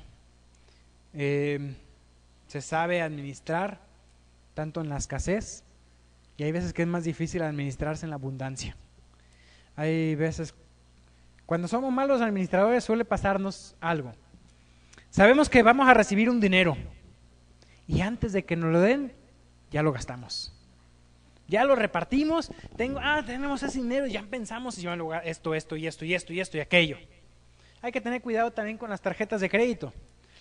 A: Se sabe administrar tanto en la escasez y hay veces que es más difícil administrarse en la abundancia. Hay veces, cuando somos malos administradores suele pasarnos algo. Sabemos que vamos a recibir un dinero y antes de que nos lo den, ya lo gastamos. Ya lo repartimos, tenemos ese dinero y ya pensamos si yo en lugar esto y aquello. Hay que tener cuidado también con las tarjetas de crédito.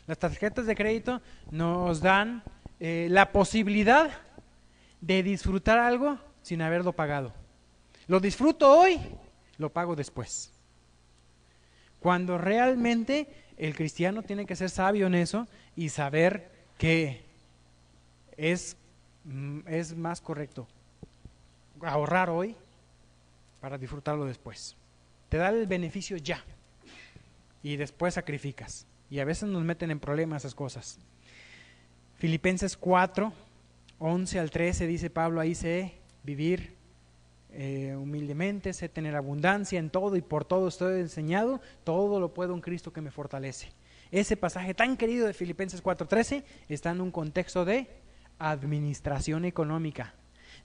A: Las tarjetas de crédito nos dan la posibilidad de disfrutar algo sin haberlo pagado. Lo disfruto hoy, lo pago después. cuando realmente el cristiano tiene que ser sabio en eso y saber que es más correcto ahorrar hoy para disfrutarlo después. Te da el beneficio ya y después sacrificas. Y a veces nos meten en problemas esas cosas. Filipenses 4, 11 al 13 dice Pablo, ahí sé vivir humildemente, sé tener abundancia en todo y por todo estoy enseñado, todo lo puedo en Cristo que me fortalece. Ese pasaje tan querido de Filipenses 4:13 está en un contexto de administración económica,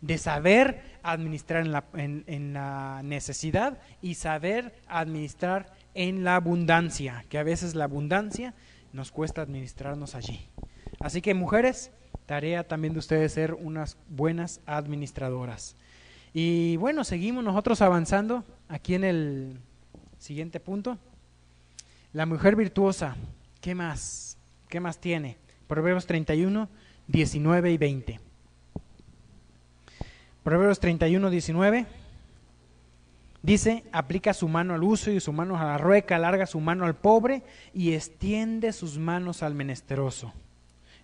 A: de saber administrar en la necesidad y saber administrar en la abundancia, que a veces la abundancia nos cuesta administrarnos allí. Así que mujeres, tarea también de ustedes ser unas buenas administradoras. Y bueno, seguimos nosotros avanzando aquí en el siguiente punto. La mujer virtuosa, ¿qué más? ¿Qué más tiene? Proverbios 31, 19 y 20. Proverbios 31, 19 dice, aplica su mano al uso y su mano a la rueca, alarga su mano al pobre y extiende sus manos al menesteroso.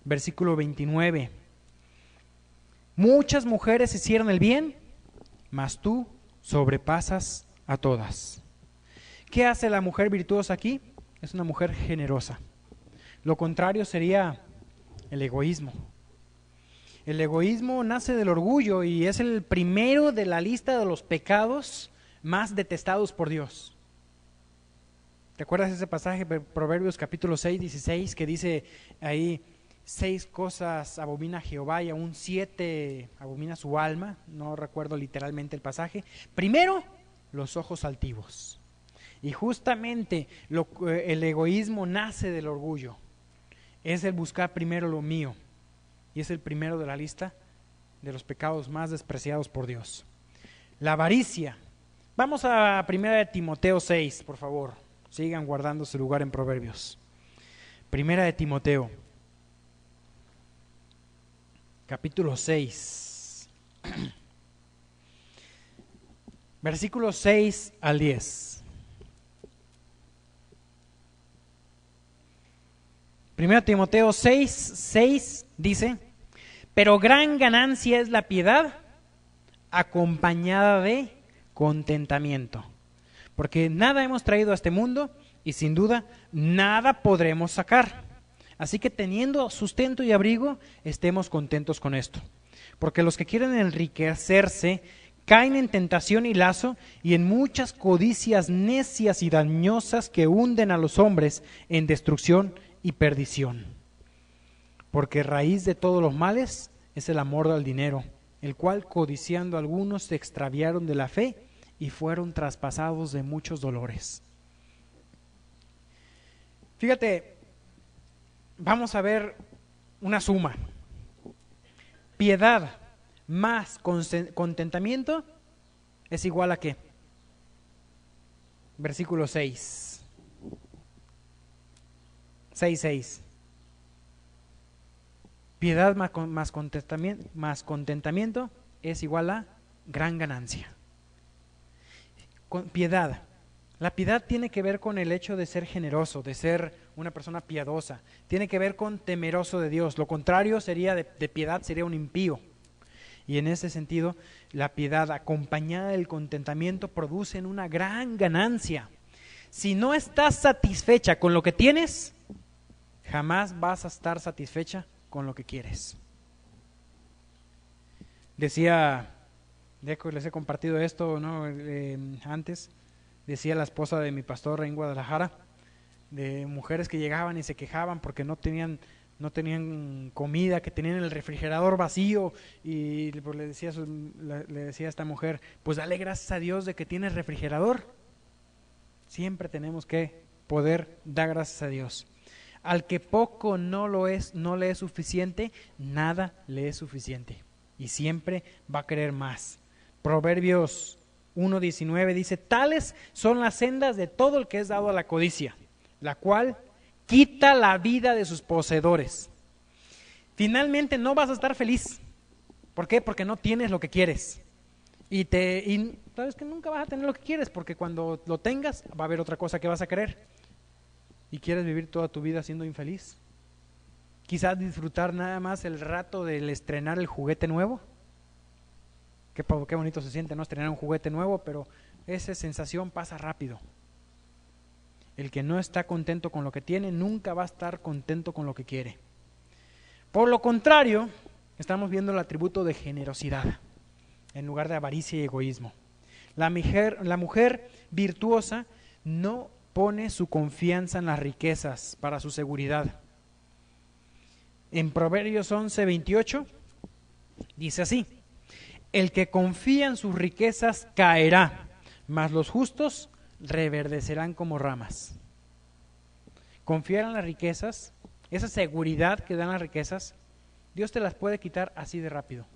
A: Versículo 29. Muchas mujeres hicieron el bien, mas tú sobrepasas a todas. ¿Qué hace la mujer virtuosa aquí? Es una mujer generosa. Lo contrario sería el egoísmo. El egoísmo nace del orgullo y es el primero de la lista de los pecados más detestados por Dios. ¿Te acuerdas ese pasaje de Proverbios capítulo 6, 16 que dice ahí, 6 cosas abomina Jehová y aún 7 abomina su alma? No recuerdo literalmente el pasaje. Primero, los ojos altivos. Y justamente el egoísmo nace del orgullo. Es el buscar primero lo mío. Y es el primero de la lista de los pecados más despreciados por Dios. La avaricia. Vamos a 1 Timoteo 6, por favor. Sigan guardando su lugar en Proverbios. 1 Timoteo, capítulo 6. Versículos 6 al 10. 1 Timoteo 6, 6 dice, pero gran ganancia es la piedad acompañada de contentamiento, porque nada hemos traído a este mundo y sin duda nada podremos sacar. Así que teniendo sustento y abrigo, estemos contentos con esto. Porque los que quieren enriquecerse caen en tentación y lazo y en muchas codicias necias y dañosas que hunden a los hombres en destrucción y perdición. Porque raíz de todos los males es el amor al dinero, el cual codiciando algunos se extraviaron de la fe y fueron traspasados de muchos dolores. Fíjate, vamos a ver una suma. Piedad más contentamiento es igual a ¿qué? Versículo 6. 6:6. Piedad más contentamiento es igual a gran ganancia. Piedad. La piedad tiene que ver con el hecho de ser generoso, de ser una persona piadosa. Tiene que ver con temeroso de Dios. Lo contrario sería de piedad, sería un impío. Y en ese sentido, la piedad acompañada del contentamiento producen una gran ganancia. Si no estás satisfecha con lo que tienes, jamás vas a estar satisfecha con lo que quieres. Decía, les he compartido esto, ¿no? Antes, decía la esposa de mi pastor en Guadalajara, de mujeres que llegaban y se quejaban porque no tenían comida, que tenían el refrigerador vacío, y pues le decía a esta mujer, pues dale gracias a Dios de que tienes refrigerador. Siempre tenemos que poder dar gracias a Dios. Al que poco no le es suficiente, nada le es suficiente, y siempre va a querer más. Proverbios 1:19 dice, tales son las sendas de todo el que es dado a la codicia, la cual quita la vida de sus poseedores. Finalmente no vas a estar feliz. ¿Por qué? Porque no tienes lo que quieres. Y sabes que nunca vas a tener lo que quieres, porque cuando lo tengas va a haber otra cosa que vas a querer. Y quieres vivir toda tu vida siendo infeliz. Quizás disfrutar nada más el rato del estrenar el juguete nuevo. Qué bonito se siente, ¿no? Estrenar un juguete nuevo, pero esa sensación pasa rápido. El que no está contento con lo que tiene, nunca va a estar contento con lo que quiere. Por lo contrario, estamos viendo el atributo de generosidad, en lugar de avaricia y egoísmo. La mujer virtuosa no pone su confianza en las riquezas para su seguridad. En Proverbios 11:28 dice así: el que confía en sus riquezas caerá, mas los justos reverdecerán como ramas. Confiar en las riquezas, esa seguridad que dan las riquezas, Dios te las puede quitar así de rápido.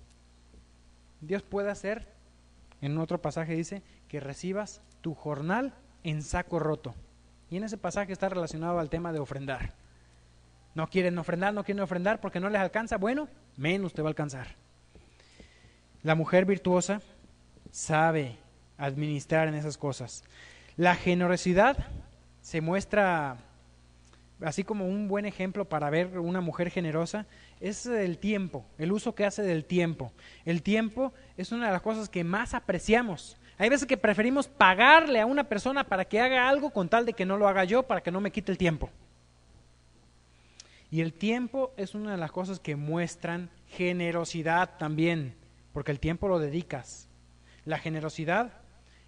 A: Dios puede hacer, en otro pasaje dice, que recibas tu jornal en saco roto. Y en ese pasaje está relacionado al tema de ofrendar. No quieren ofrendar porque no les alcanza, bueno, menos te va a alcanzar. La mujer virtuosa sabe administrar en esas cosas. La generosidad se muestra así como un buen ejemplo para ver una mujer generosa, es el tiempo, el uso que hace del tiempo. El tiempo es una de las cosas que más apreciamos. Hay veces que preferimos pagarle a una persona para que haga algo con tal de que no lo haga yo, para que no me quite el tiempo. Y el tiempo es una de las cosas que muestran generosidad también, porque el tiempo lo dedicas. La generosidad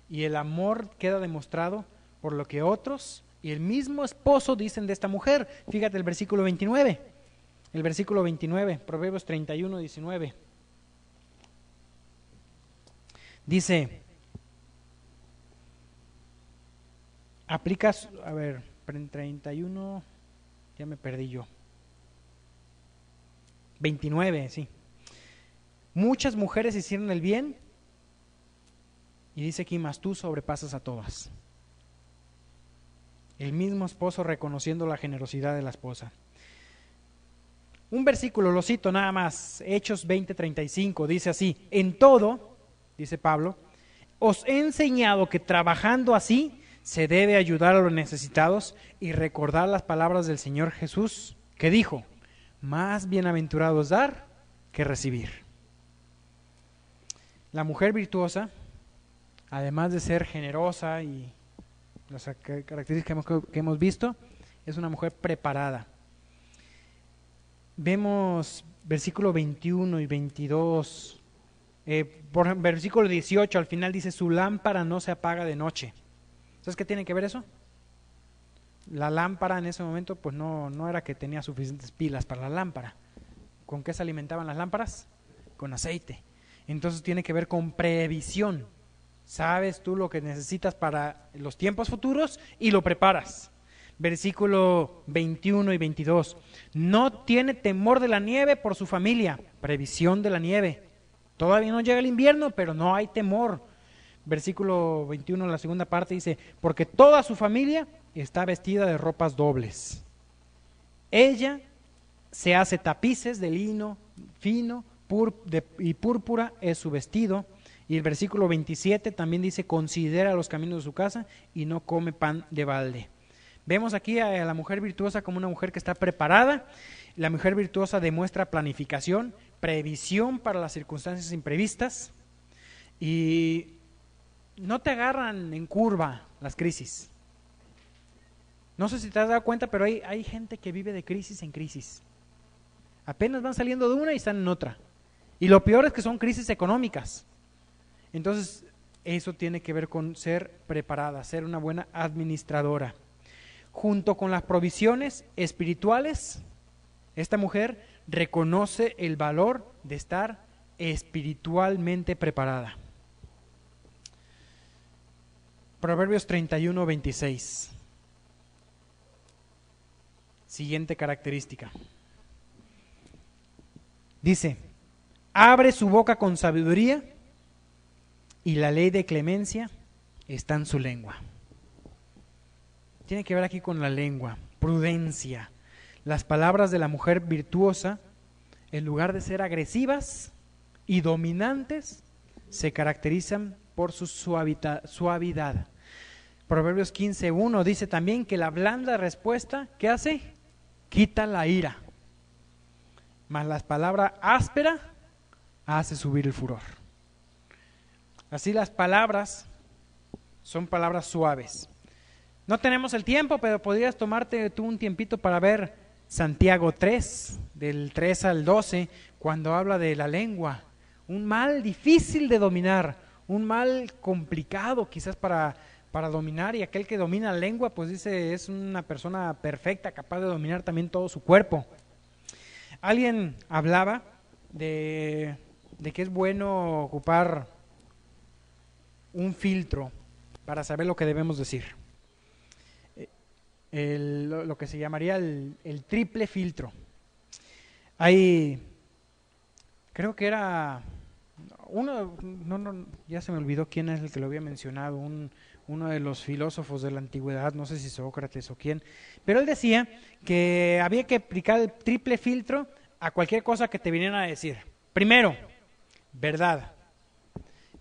A: y el amor queda demostrado por lo que otros y el mismo esposo dicen de esta mujer. Fíjate el versículo 29. El versículo 29, Proverbios 31:19. Dice, aplicas, 31, ya me perdí yo. 29, sí. Muchas mujeres hicieron el bien y dice aquí, mas tú sobrepasas a todas. El mismo esposo reconociendo la generosidad de la esposa. Un versículo, lo cito nada más, Hechos 20:35, dice así: en todo, dice Pablo, os he enseñado que trabajando así se debe ayudar a los necesitados y recordar las palabras del Señor Jesús, que dijo, más bienaventurado es dar que recibir. La mujer virtuosa, además de ser generosa y las características que hemos visto, es una mujer preparada. Vemos versículo 21 y 22, por versículo 18 al final dice, su lámpara no se apaga de noche. ¿Sabes qué tiene que ver eso? La lámpara en ese momento pues no era que tenía suficientes pilas para la lámpara. ¿Con qué se alimentaban las lámparas? Con aceite. Entonces tiene que ver con previsión. Sabes tú lo que necesitas para los tiempos futuros y lo preparas. Versículo 21 y 22. No tiene temor de la nieve por su familia. Previsión de la nieve. Todavía no llega el invierno, pero no hay temor. Versículo 21, la segunda parte dice, porque toda su familia está vestida de ropas dobles. Ella se hace tapices de lino fino y púrpura es su vestido. Y el versículo 27 también dice, considera los caminos de su casa y no come pan de balde. Vemos aquí a la mujer virtuosa como una mujer que está preparada. La mujer virtuosa demuestra planificación, previsión para las circunstancias imprevistas y no te agarran en curva las crisis. No sé si te has dado cuenta, pero hay gente que vive de crisis en crisis. Apenas van saliendo de una y están en otra. Y lo peor es que son crisis económicas. Entonces, eso tiene que ver con ser preparada, ser una buena administradora. Junto con las provisiones espirituales, esta mujer reconoce el valor de estar espiritualmente preparada. Proverbios 31:26. Siguiente característica. Dice, abre su boca con sabiduría y la ley de clemencia está en su lengua. Tiene que ver aquí con la lengua, prudencia. Las palabras de la mujer virtuosa, en lugar de ser agresivas y dominantes, se caracterizan por su suavidad. Proverbios 15:1 dice también que la blanda respuesta, ¿qué hace? Quita la ira. Mas la palabra áspera hace subir el furor. Así las palabras son palabras suaves. No tenemos el tiempo, pero podrías tomarte tú un tiempito para ver Santiago 3, del 3 al 12, cuando habla de la lengua. Un mal difícil de dominar, un mal complicado quizás para dominar, y aquel que domina la lengua, pues dice, es una persona perfecta, capaz de dominar también todo su cuerpo. Alguien hablaba de que es bueno ocupar un filtro para saber lo que debemos decir. Lo que se llamaría el triple filtro. Creo que era ya se me olvidó quién es el que lo había mencionado, uno de los filósofos de la antigüedad, no sé si Sócrates o quién, pero él decía que había que aplicar el triple filtro a cualquier cosa que te vinieran a decir. Primero, verdad.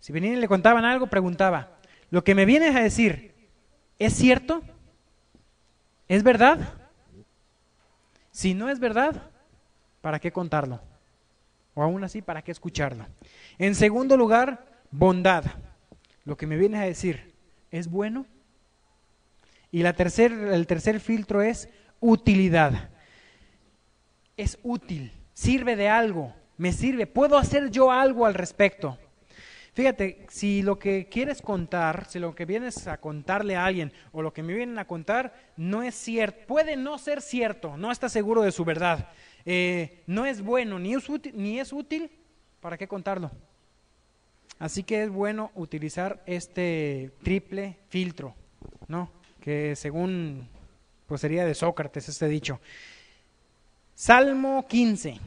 A: Si venían y le contaban algo, preguntaba, ¿lo que me vienes a decir es cierto? ¿Es verdad? Si no es verdad, ¿para qué contarlo? O aún así, ¿para qué escucharlo? En segundo lugar, bondad. Lo que me vienes a decir, ¿es bueno? Y el tercer filtro es utilidad. Es útil, sirve de algo, me sirve, ¿puedo hacer yo algo al respecto? Fíjate, si lo que quieres contar, si lo que vienes a contarle a alguien o lo que me vienen a contar no es cierto, puede no ser cierto, no estás seguro de su verdad, no es bueno ni es útil, ¿para qué contarlo? Así que es bueno utilizar este triple filtro, ¿no? Que según pues sería de Sócrates este dicho. Salmo 15.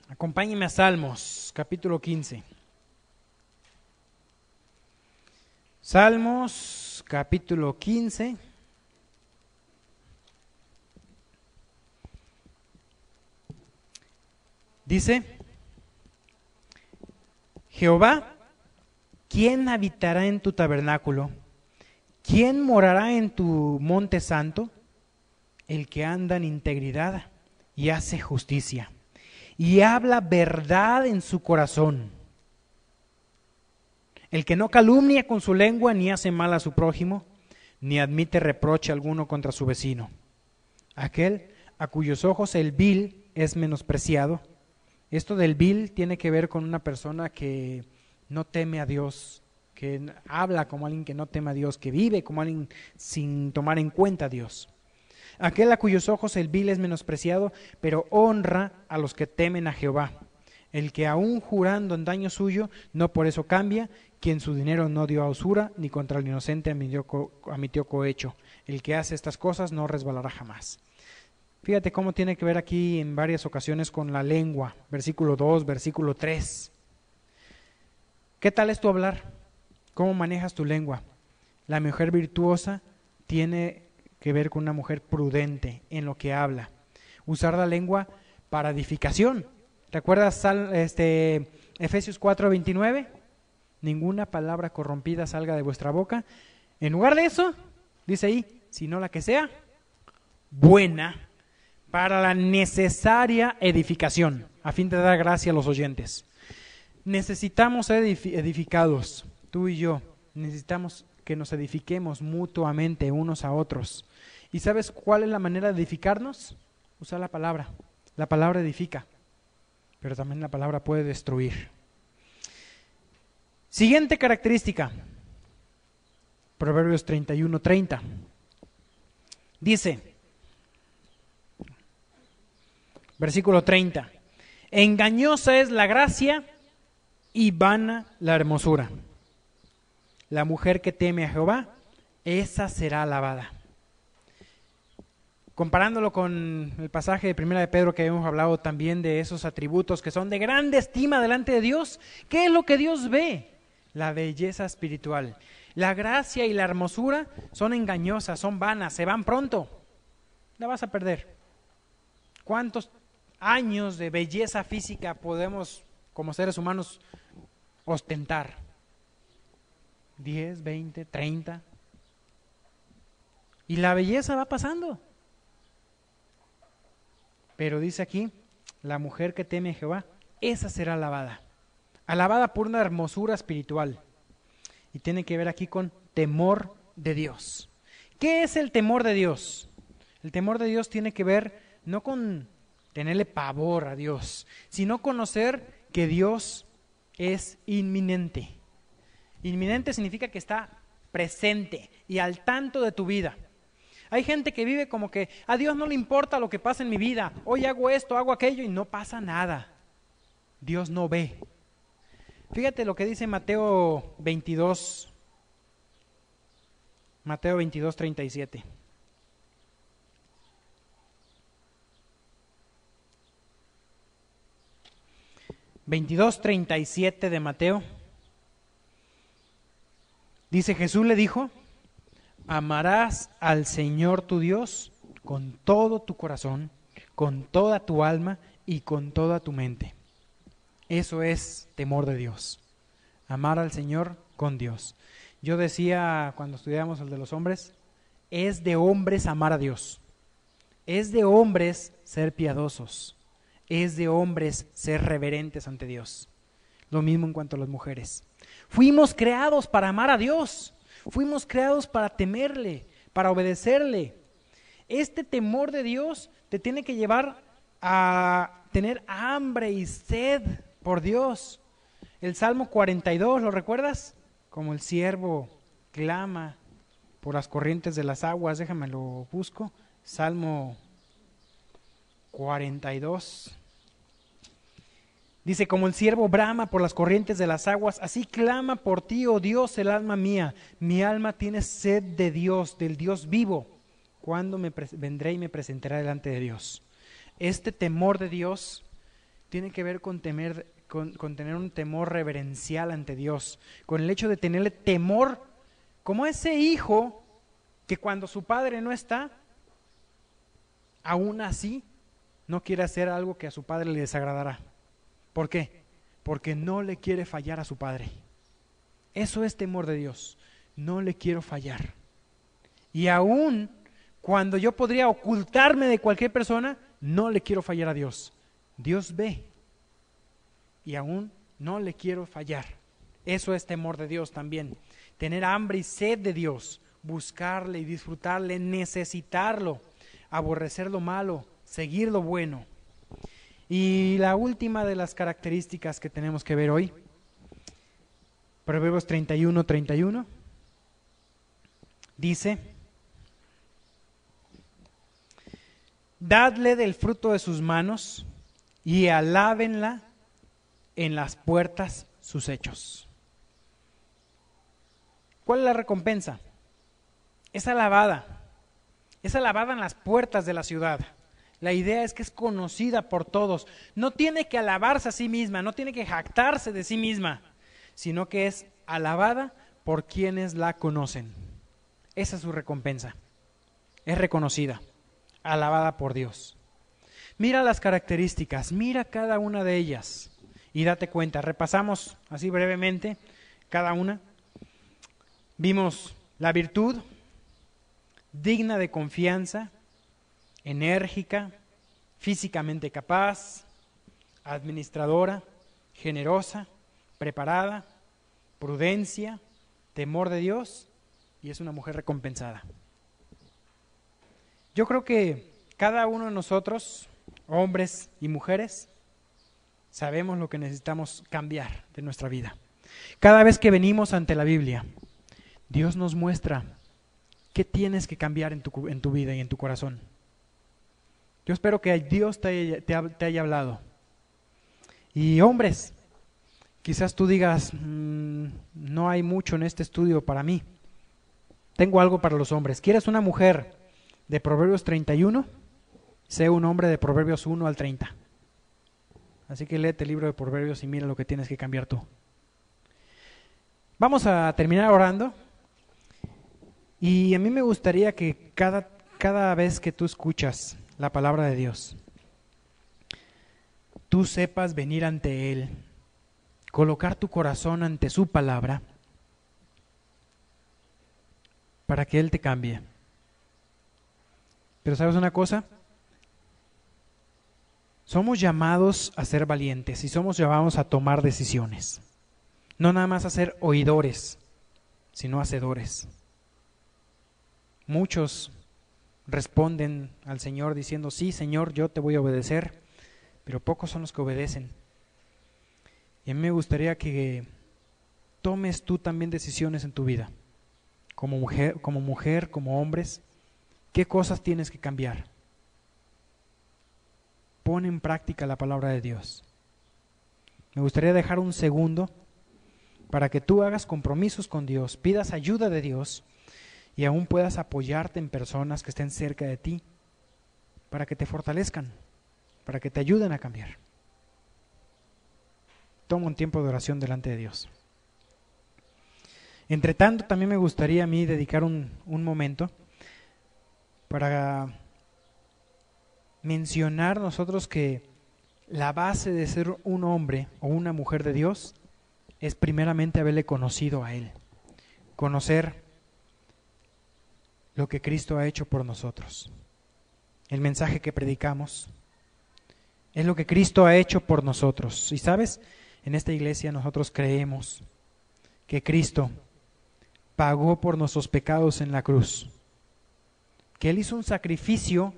A: Acompáñenme a Salmos, capítulo 15. Salmos, capítulo 15. Dice, Jehová, ¿quién habitará en tu tabernáculo? ¿Quién morará en tu monte santo? El que anda en integridad y hace justicia, y habla verdad en su corazón. El que no calumnia con su lengua, ni hace mal a su prójimo, ni admite reproche alguno contra su vecino. Aquel a cuyos ojos el vil es menospreciado. Esto del vil tiene que ver con una persona que no teme a Dios, que habla como alguien que no teme a Dios, que vive como alguien sin tomar en cuenta a Dios. Aquel a cuyos ojos el vil es menospreciado, pero honra a los que temen a Jehová. El que aún jurando en daño suyo, no por eso cambia, quien su dinero no dio a usura, ni contra el inocente admitió cohecho. El que hace estas cosas no resbalará jamás. Fíjate cómo tiene que ver aquí en varias ocasiones con la lengua. Versículo 2, versículo 3. ¿Qué tal es tu hablar? ¿Cómo manejas tu lengua? La mujer virtuosa tiene que ver con una mujer prudente en lo que habla. Usar la lengua para edificación. ¿Recuerdas Efesios 4:29? Ninguna palabra corrompida salga de vuestra boca. En lugar de eso, dice ahí, sino la que sea buena para la necesaria edificación, a fin de dar gracia a los oyentes. Necesitamos ser edificados, tú y yo. Necesitamos que nos edifiquemos mutuamente unos a otros. ¿Y sabes cuál es la manera de edificarnos? Usar la palabra. La palabra edifica, pero también la palabra puede destruir. Siguiente característica, Proverbios 31:30. Dice, versículo 30, engañosa es la gracia y vana la hermosura. La mujer que teme a Jehová, esa será alabada. Comparándolo con el pasaje de Primera de Pedro que hemos hablado también de esos atributos que son de grande estima delante de Dios, ¿qué es lo que Dios ve? La belleza espiritual. La gracia y la hermosura son engañosas, son vanas, se van pronto. La vas a perder. ¿Cuántos años de belleza física podemos como seres humanos ostentar? 10, 20, 30. Y la belleza va pasando. Pero dice aquí, la mujer que teme a Jehová, esa será alabada. Alabada por una hermosura espiritual. Y tiene que ver aquí con temor de Dios. ¿Qué es el temor de Dios? El temor de Dios tiene que ver no con tenerle pavor a Dios, sino conocer que Dios es inminente. Inminente significa que está presente y al tanto de tu vida. Hay gente que vive como que a Dios no le importa lo que pasa en mi vida. Hoy hago esto, hago aquello y no pasa nada. Dios no ve. Fíjate lo que dice Mateo 22, 37. (22:37) de Mateo. Dice, Jesús le dijo, amarás al Señor tu Dios con todo tu corazón, con toda tu alma y con toda tu mente. Eso es temor de Dios. Amar al Señor con Dios. Yo decía cuando estudiábamos el de los hombres, es de hombres amar a Dios. Es de hombres ser piadosos. Es de hombres ser reverentes ante Dios. Lo mismo en cuanto a las mujeres. Fuimos creados para amar a Dios. Fuimos creados para temerle, para obedecerle. Este temor de Dios te tiene que llevar a tener hambre y sed por Dios. El Salmo 42, ¿lo recuerdas? Como el siervo clama por las corrientes de las aguas. Déjame lo busco. Salmo 42. Dice, como el siervo brama por las corrientes de las aguas, así clama por ti, oh Dios, el alma mía. Mi alma tiene sed de Dios, del Dios vivo. ¿Cuándo vendré y me presentaré delante de Dios? Este temor de Dios tiene que ver con tener un temor reverencial ante Dios, con el hecho de tenerle temor, como ese hijo que cuando su padre no está, aún así no quiere hacer algo que a su padre le desagradará. ¿Por qué? Porque no le quiere fallar a su padre. Eso es temor de Dios. No le quiero fallar. Y aún cuando yo podría ocultarme de cualquier persona, no le quiero fallar a Dios. Dios ve. Y aún no le quiero fallar. Eso es temor de Dios también. Tener hambre y sed de Dios. Buscarle y disfrutarle, necesitarlo. Aborrecer lo malo, seguir lo bueno. Y la última de las características que tenemos que ver hoy, Proverbios 31:31, dice, dadle del fruto de sus manos y alábenla en las puertas sus hechos. ¿Cuál es la recompensa? Es alabada en las puertas de la ciudad. La idea es que es conocida por todos. No tiene que alabarse a sí misma, no tiene que jactarse de sí misma, sino que es alabada por quienes la conocen. Esa es su recompensa. Es reconocida, alabada por Dios. Mira las características, mira cada una de ellas y date cuenta. Repasamos así brevemente cada una. Vimos la virtud, digna de confianza, enérgica, físicamente capaz, administradora, generosa, preparada, prudencia, temor de Dios, y es una mujer recompensada. Yo creo que cada uno de nosotros, hombres y mujeres, sabemos lo que necesitamos cambiar de nuestra vida. Cada vez que venimos ante la Biblia, Dios nos muestra qué tienes que cambiar en tu vida y en tu corazón. Yo espero que Dios te haya hablado. Y hombres, quizás tú digas, no hay mucho en este estudio para mí. Tengo algo para los hombres. ¿Quieres una mujer de Proverbios 31? Sé un hombre de Proverbios 1 al 30. Así que léete el libro de Proverbios y mira lo que tienes que cambiar tú. Vamos a terminar orando. Y a mí me gustaría que cada vez que tú escuchas la palabra de Dios, tú sepas venir ante Él, colocar tu corazón ante su palabra para que Él te cambie. Pero ¿sabes una cosa? Somos llamados a ser valientes y somos llamados a tomar decisiones. No nada más a ser oidores, sino hacedores. Muchos responden al Señor diciendo, sí, Señor, yo te voy a obedecer, pero pocos son los que obedecen. Y a mí me gustaría que tomes tú también decisiones en tu vida, como mujer, como hombres. ¿Qué cosas tienes que cambiar? Pon en práctica la palabra de Dios. Me gustaría dejar un segundo para que tú hagas compromisos con Dios, pidas ayuda de Dios y aún puedas apoyarte en personas que estén cerca de ti para que te fortalezcan, para que te ayuden a cambiar. Toma un tiempo de oración delante de Dios. Entre tanto, también me gustaría a mí dedicar un momento para mencionar nosotros que la base de ser un hombre o una mujer de Dios es primeramente haberle conocido a Él, conocer lo que Cristo ha hecho por nosotros. El mensaje que predicamos es lo que Cristo ha hecho por nosotros. Y sabes, en esta iglesia nosotros creemos que Cristo pagó por nuestros pecados en la cruz, que Él hizo un sacrificio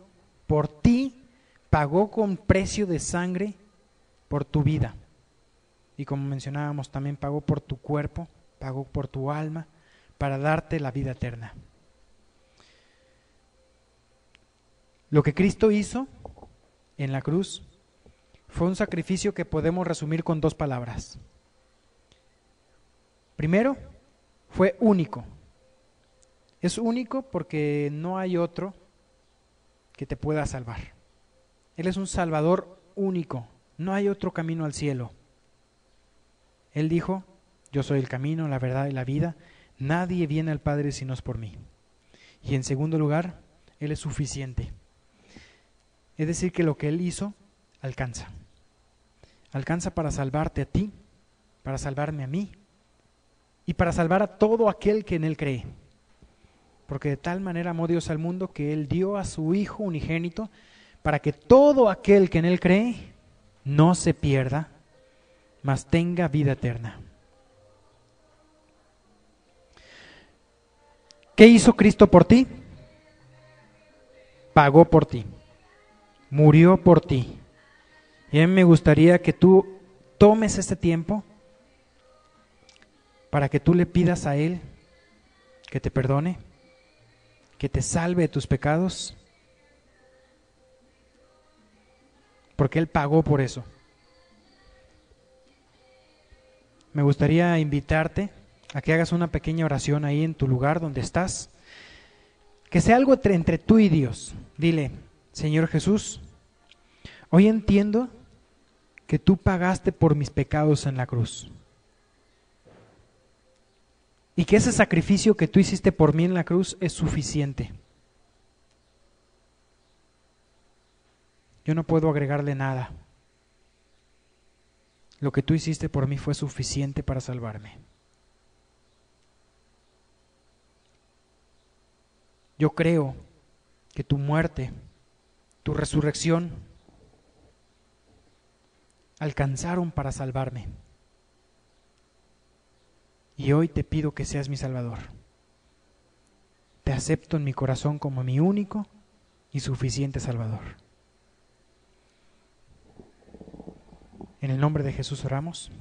A: por ti, pagó con precio de sangre por tu vida. Y como mencionábamos, también pagó por tu cuerpo, pagó por tu alma, para darte la vida eterna. Lo que Cristo hizo en la cruz fue un sacrificio que podemos resumir con 2 palabras. Primero, fue único. Es único porque no hay otro que te pueda salvar. Él es un Salvador único, no hay otro camino al cielo. Él dijo, yo soy el camino, la verdad y la vida, nadie viene al Padre si no es por mí. Y en segundo lugar, Él es suficiente. Es decir, que lo que Él hizo, alcanza. Alcanza para salvarte a ti, para salvarme a mí, y para salvar a todo aquel que en Él cree. Porque de tal manera amó Dios al mundo que Él dio a su Hijo unigénito para que todo aquel que en Él cree no se pierda, mas tenga vida eterna. ¿Qué hizo Cristo por ti? Pagó por ti, murió por ti. Y a mí me gustaría que tú tomes este tiempo para que tú le pidas a Él que te perdone, que te salve de tus pecados, porque Él pagó por eso. Me gustaría invitarte a que hagas una pequeña oración ahí en tu lugar donde estás, que sea algo entre tú y Dios. Dile, Señor Jesús, hoy entiendo que tú pagaste por mis pecados en la cruz. Y que ese sacrificio que tú hiciste por mí en la cruz es suficiente. Yo no puedo agregarle nada. Lo que tú hiciste por mí fue suficiente para salvarme. Yo creo que tu muerte, tu resurrección, alcanzaron para salvarme. Y hoy te pido que seas mi Salvador. Te acepto en mi corazón como mi único y suficiente Salvador. En el nombre de Jesús oramos.